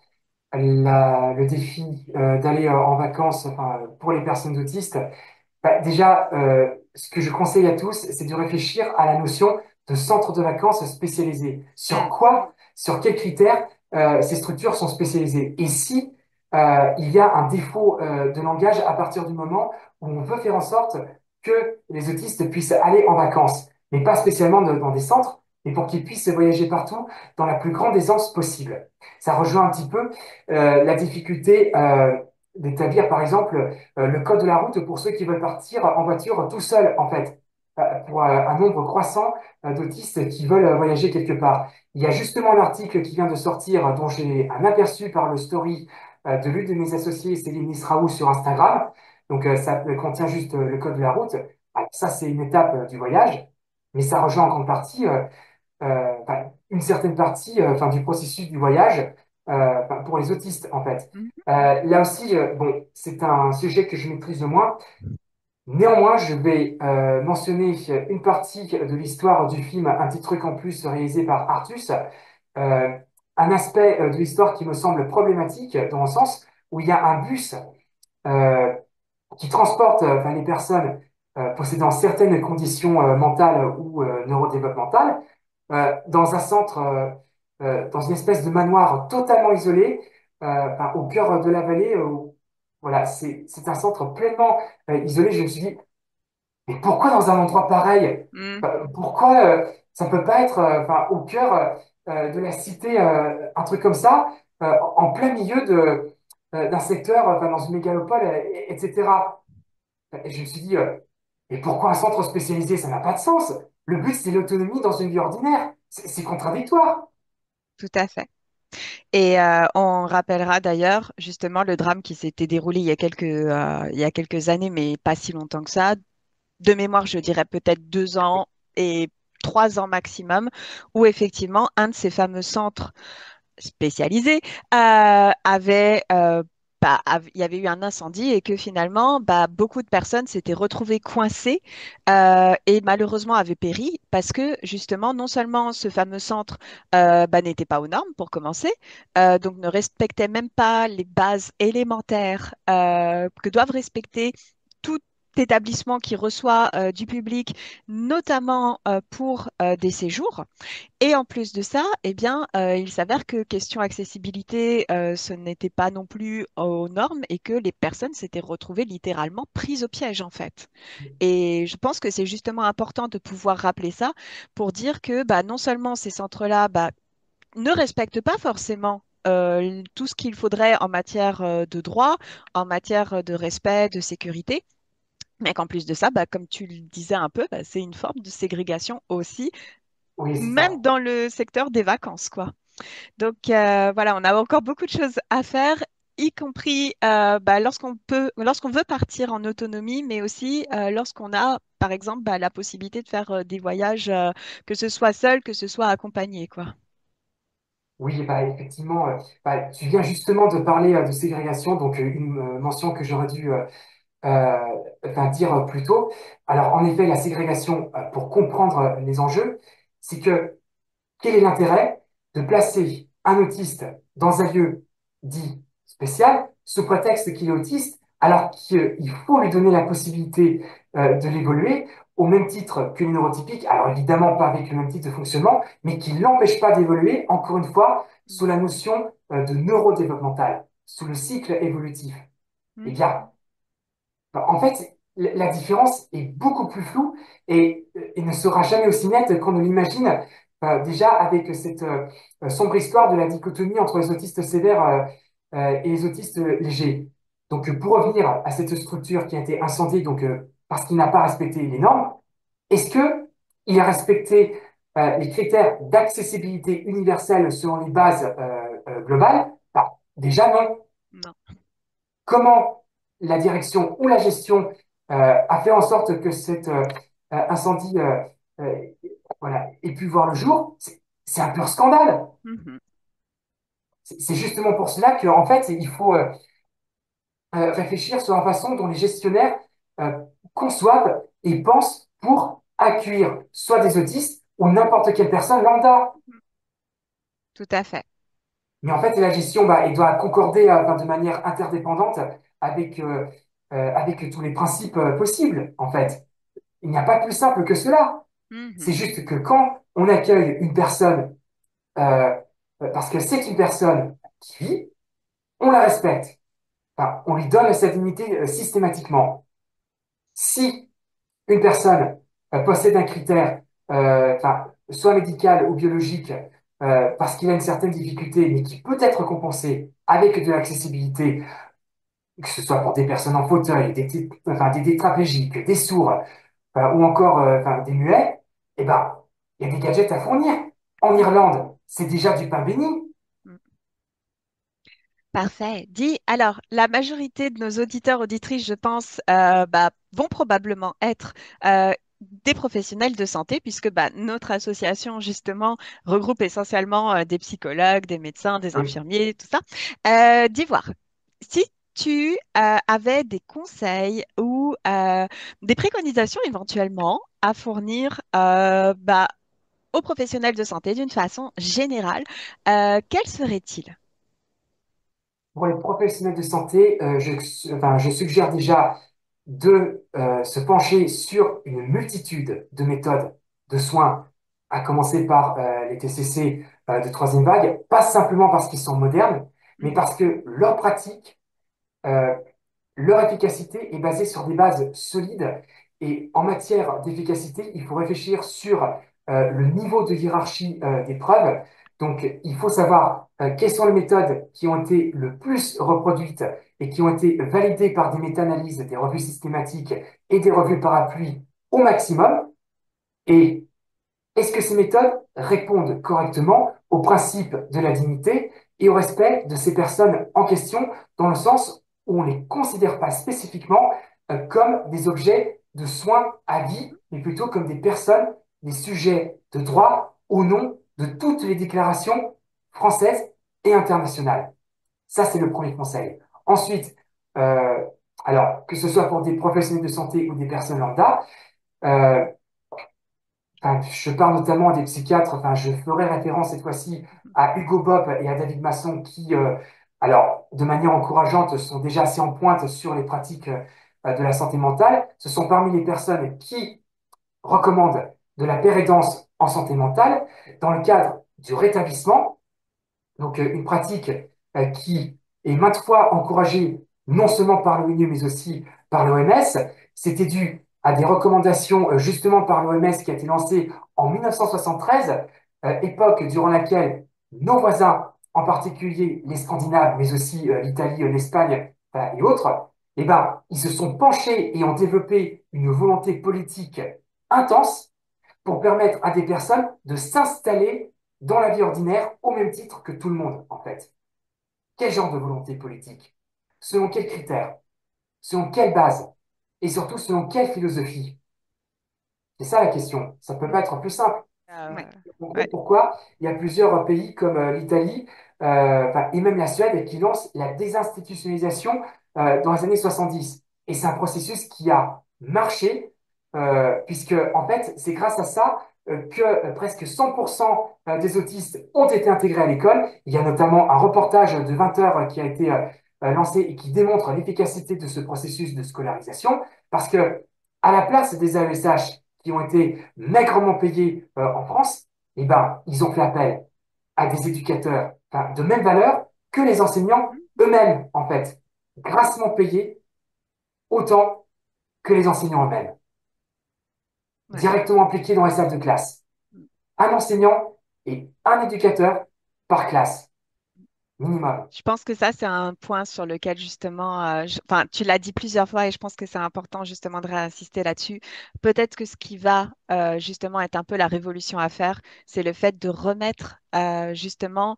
le défi d'aller en vacances enfin, pour les personnes autistes, bah, déjà, ce que je conseille à tous, c'est de réfléchir à la notion de centre de vacances spécialisé. Sur Hmm. quoi, sur quels critères ces structures sont spécialisées? Et si il y a un défaut de langage à partir du moment où on veut faire en sorte que les autistes puissent aller en vacances, mais pas spécialement dans des centres, mais pour qu'ils puissent voyager partout dans la plus grande aisance possible. Ça rejoint un petit peu la difficulté d'établir, par exemple, le code de la route pour ceux qui veulent partir en voiture tout seuls, en fait, pour un nombre croissant d'autistes qui veulent voyager quelque part. Il y a justement un article qui vient de sortir, dont j'ai un aperçu par le story de l'une de mes associées, Céline Nisraoui, sur Instagram. Donc, ça contient juste le code de la route. Alors, ça, c'est une étape du voyage, mais ça rejoint en grande partie enfin, une certaine partie enfin, du processus du voyage enfin, pour les autistes, en fait. Mhm. Là aussi, bon, c'est un sujet que je maîtrise de moins. Néanmoins, je vais mentionner une partie de l'histoire du film Un petit truc en plus réalisé par Artus. Euh, un aspect de l'histoire qui me semble problématique dans le sens où il y a un bus euh, qui transporte enfin, les personnes possédant certaines conditions mentales ou neurodéveloppementales dans un centre, dans une espèce de manoir totalement isolé, enfin, au cœur de la vallée. Voilà, c'est un centre pleinement isolé. Je me suis dit, mais pourquoi dans un endroit pareil? Mhm. Pourquoi ça peut pas être enfin, au cœur de la cité, un truc comme ça, en plein milieu d'un secteur, enfin, dans une mégalopole, etc. Et je me suis dit, mais pourquoi un centre spécialisé? Ça n'a pas de sens. Le but, c'est l'autonomie dans une vie ordinaire. C'est contradictoire. Tout à fait. Et on rappellera d'ailleurs justement le drame qui s'était déroulé il y a quelques années, mais pas si longtemps que ça. De mémoire, je dirais peut-être 2 ans et 3 ans maximum, où effectivement, un de ces fameux centres spécialisé avait il y avait eu un incendie et que finalement beaucoup de personnes s'étaient retrouvées coincées et malheureusement avaient péri parce que justement non seulement ce fameux centre n'était pas aux normes pour commencer, donc ne respectait même pas les bases élémentaires que doivent respecter tout établissement qui reçoit du public, notamment pour des séjours. Et en plus de ça, eh bien, il s'avère que question accessibilité, ce n'était pas non plus aux normes et que les personnes s'étaient retrouvées littéralement prises au piège, en fait. Et je pense que c'est justement important de pouvoir rappeler ça pour dire que non seulement ces centres-là ne respectent pas forcément tout ce qu'il faudrait en matière de droit, en matière de respect, de sécurité, mais qu'en plus de ça, comme tu le disais un peu, c'est une forme de ségrégation aussi Oui, c'est même ça. dans le secteur des vacances, quoi. Donc voilà, on a encore beaucoup de choses à faire, y compris lorsqu'on veut partir en autonomie, mais aussi lorsqu'on a, par exemple, la possibilité de faire des voyages, que ce soit seul, que ce soit accompagné, quoi. Oui, bah, effectivement, tu viens justement de parler de ségrégation, donc une mention que j'aurais dû euh, enfin, dire plus tôt. Alors, en effet, la ségrégation, pour comprendre les enjeux, c'est que quel est l'intérêt de placer un autiste dans un lieu dit spécial sous prétexte qu'il est autiste, alors qu'il faut lui donner la possibilité de l'évoluer au même titre que les neurotypiques, alors évidemment pas avec le même type de fonctionnement, mais qui ne l'empêche pas d'évoluer, encore une fois, sous la notion de neurodéveloppemental, sous le cycle évolutif. Eh Mhm. bien, en fait, la différence est beaucoup plus floue et ne sera jamais aussi nette qu'on ne l'imagine. Déjà, avec cette sombre histoire de la dichotomie entre les autistes sévères et les autistes légers. Donc, pour revenir à cette structure qui a été incendiée donc, parce qu'il n'a pas respecté les normes, est-ce que il a respecté les critères d'accessibilité universelle selon les bases globales? Déjà, non. Non. Comment la direction ou la gestion a fait en sorte que cet incendie euh, voilà, ait pu voir le jour, c'est un pur scandale. Mhm. C'est justement pour cela qu'en fait, il faut réfléchir sur la façon dont les gestionnaires euh, conçoivent et pensent pour accueillir soit des autistes ou n'importe quelle personne lambda. Tout à fait. Mais en fait, la gestion, elle doit concorder enfin, de manière interdépendante avec, avec tous les principes possibles, en fait. Il n'y a pas plus simple que cela. C'est Mhm. juste que quand on accueille une personne, parce que c'est une personne qui vit, on la respecte. enfin, on lui donne sa dignité systématiquement. Si une personne possède un critère, enfin, soit médical ou biologique, parce qu'il a une certaine difficulté, mais qui peut être compensé avec de l'accessibilité, que ce soit pour des personnes en fauteuil, enfin, des tétraplégiques, des sourds, ou encore enfin, des muets, eh ben, il y a des gadgets à fournir. En Mm, Irlande, c'est déjà du pain béni. mm. Parfait. Dis, alors, la majorité de nos auditeurs, auditrices, je pense, vont probablement être des professionnels de santé, puisque notre association, justement, regroupe essentiellement des psychologues, des médecins, des Oui. infirmiers, tout ça. Dis voir, si tu avais des conseils ou des préconisations éventuellement à fournir aux professionnels de santé d'une façon générale, quels seraient-ils? Pour les professionnels de santé, enfin, je suggère déjà de se pencher sur une multitude de méthodes de soins, à commencer par les TCC de troisième vague, pas simplement parce qu'ils sont modernes, mais Mhm, parce que leur pratique euh, leur efficacité est basée sur des bases solides et en matière d'efficacité, il faut réfléchir sur le niveau de hiérarchie des preuves. Donc, il faut savoir quelles sont les méthodes qui ont été le plus reproduites et qui ont été validées par des méta-analyses, des revues systématiques et des revues parapluies au maximum. Et est-ce que ces méthodes répondent correctement au principe de la dignité et au respect de ces personnes en question, dans le sens où on ne les considère pas spécifiquement comme des objets de soins à vie, mais plutôt comme des personnes, des sujets de droit au nom de toutes les déclarations françaises et internationales? Ça, c'est le premier conseil. Ensuite, euh, alors, que ce soit pour des professionnels de santé ou des personnes lambda, euh, enfin, je parle notamment des psychiatres, enfin, je ferai référence cette fois-ci à Hugo Bopp et à David Masson qui, alors, de manière encourageante, sont déjà assez en pointe sur les pratiques de la santé mentale. Ce sont parmi les personnes qui recommandent de la pérédance en santé mentale dans le cadre du rétablissement, donc une pratique qui est maintes fois encouragée non seulement par l'ONU mais aussi par l'OMS. C'était dû à des recommandations justement par l'OMS qui a été lancée en 1973, époque durant laquelle nos voisins, en particulier les Scandinaves, mais aussi l'Italie, l'Espagne et autres, eh ben, ils se sont penchés et ont développé une volonté politique intense pour permettre à des personnes de s'installer dans la vie ordinaire au même titre que tout le monde, en fait. Quel genre de volonté politique? Selon quels critères? Selon quelle base? Et surtout, selon quelle philosophie? C'est ça la question. Ça peut pas mhm. être plus simple. Ouais, On comprend ouais. pourquoi il y a plusieurs pays comme l'Italie et même la Suède qui lancent la désinstitutionnalisation dans les années 70. Et c'est un processus qui a marché puisque en fait c'est grâce à ça que presque 100% des autistes ont été intégrés à l'école. Il y a notamment un reportage de 20 heures qui a été lancé et qui démontre l'efficacité de ce processus de scolarisation parce que à la place des AESH qui ont été maigrement payés en France, eh ben, ils ont fait appel à des éducateurs enfin, de même valeur que les enseignants Mhm. eux-mêmes, en fait, grassement payés autant que les enseignants eux-mêmes, Ouais. directement impliqués dans les salles de classe. Un enseignant et un éducateur par classe, minimum. Je pense que ça, c'est un point sur lequel justement, enfin, tu l'as dit plusieurs fois et je pense que c'est important justement de réinsister là-dessus. Peut-être que ce qui va justement être un peu la révolution à faire, c'est le fait de remettre justement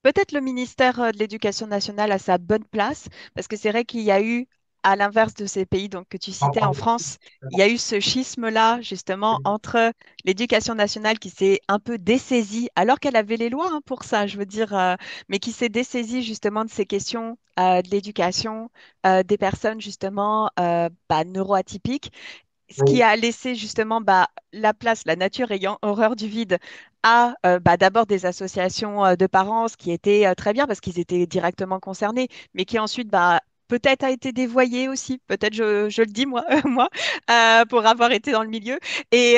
peut-être le ministère de l'Éducation nationale à sa bonne place, parce que c'est vrai qu'il y a eu, à l'inverse de ces pays donc, que tu En- citais en en- France, il y a eu ce schisme-là, justement, entre l'Éducation nationale qui s'est un peu dessaisie, alors qu'elle avait les lois hein, pour ça, je veux dire, mais qui s'est dessaisie justement de ces questions de l'éducation des personnes, justement, neuroatypiques ce qui Oui, a laissé justement la place, la nature ayant horreur du vide, à d'abord des associations de parents, ce qui était très bien parce qu'ils étaient directement concernés, mais qui ensuite peut-être a été dévoyé aussi, peut-être je le dis moi, moi, pour avoir été dans le milieu. Et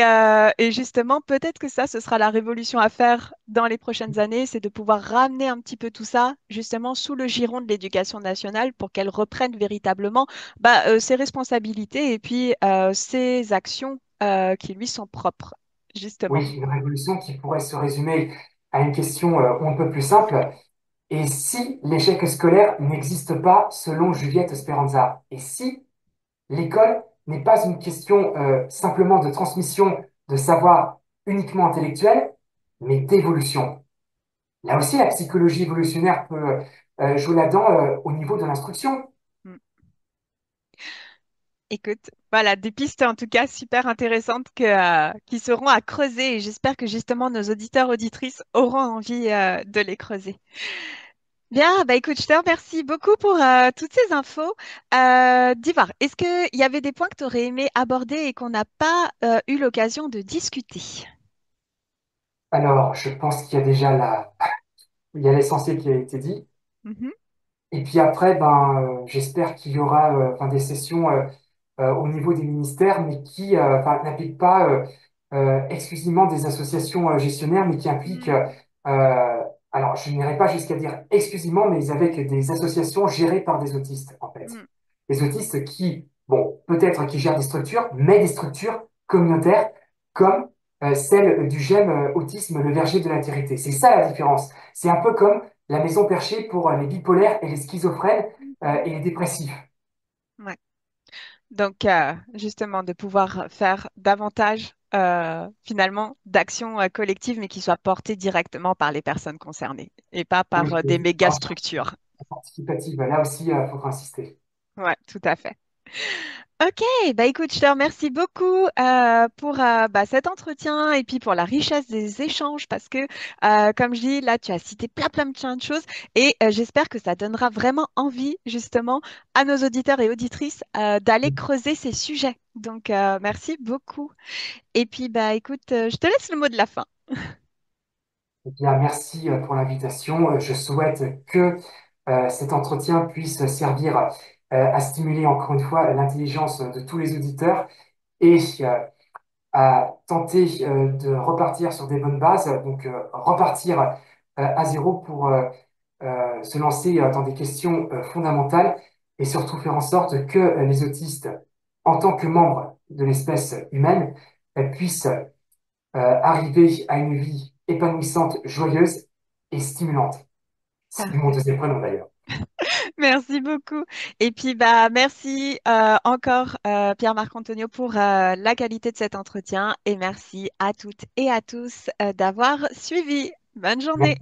justement, peut-être que ça, ce sera la révolution à faire dans les prochaines années, c'est de pouvoir ramener un petit peu tout ça, justement, sous le giron de l'éducation nationale pour qu'elle reprenne véritablement ses responsabilités et puis ses actions qui lui sont propres, justement. Oui, une révolution qui pourrait se résumer à une question on ne peut plus simple. Et si l'échec scolaire n'existe pas selon Juliette Speranza? Et si l'école n'est pas une question simplement de transmission de savoir uniquement intellectuel, mais d'évolution? Là aussi, la psychologie évolutionnaire peut jouer là-dedans au niveau de l'instruction. Mm. Écoute, voilà, des pistes en tout cas super intéressantes qui seront à creuser et j'espère que justement nos auditeurs, auditrices auront envie de les creuser. Bien, bah écoute, je te remercie beaucoup pour toutes ces infos. D'Ivar, est-ce qu'il y avait des points que tu aurais aimé aborder et qu'on n'a pas eu l'occasion de discuter? Alors, je pense qu'il y a déjà il y a l'essentiel qui a été dit. Mhm, Et puis après, j'espère qu'il y aura des sessions au niveau des ministères, mais qui n'impliquent pas exclusivement des associations gestionnaires, mais qui impliquent, mm, alors je n'irai pas jusqu'à dire exclusivement, mais avec des associations gérées par des autistes, en fait. mm, Des autistes qui, bon, peut-être qui gèrent des structures, mais des structures communautaires, comme celle du GEM Autisme, le verger de l'altérité. C'est ça la différence. C'est un peu comme la maison perchée pour les bipolaires et les schizophrènes mhm. et les dépressifs. Ouais. Donc, justement, de pouvoir faire davantage finalement d'actions collectives, mais qui soient portées directement par les personnes concernées et pas par Oui, des méga en structures. participative, là aussi, il faudra insister. Ouais, tout à fait. Ok, bah écoute, je te remercie beaucoup pour cet entretien et puis pour la richesse des échanges parce que, comme je dis, là, tu as cité plein de choses et j'espère que ça donnera vraiment envie, justement, à nos auditeurs et auditrices d'aller creuser ces sujets. Donc, merci beaucoup. Et puis, bah écoute, je te laisse le mot de la fin. Eh bien, merci pour l'invitation. Je souhaite que cet entretien puisse servir à stimuler encore une fois l'intelligence de tous les auditeurs et à tenter de repartir sur des bonnes bases, donc repartir à zéro pour se lancer dans des questions fondamentales et surtout faire en sorte que les autistes, en tant que membres de l'espèce humaine, puissent arriver à une vie épanouissante, joyeuse et stimulante. C'est mon Parfait. deuxième prénom d'ailleurs. Merci beaucoup. Et puis, merci encore, Pierre-Marc Antonio, pour la qualité de cet entretien. Et merci à toutes et à tous d'avoir suivi. Bonne journée.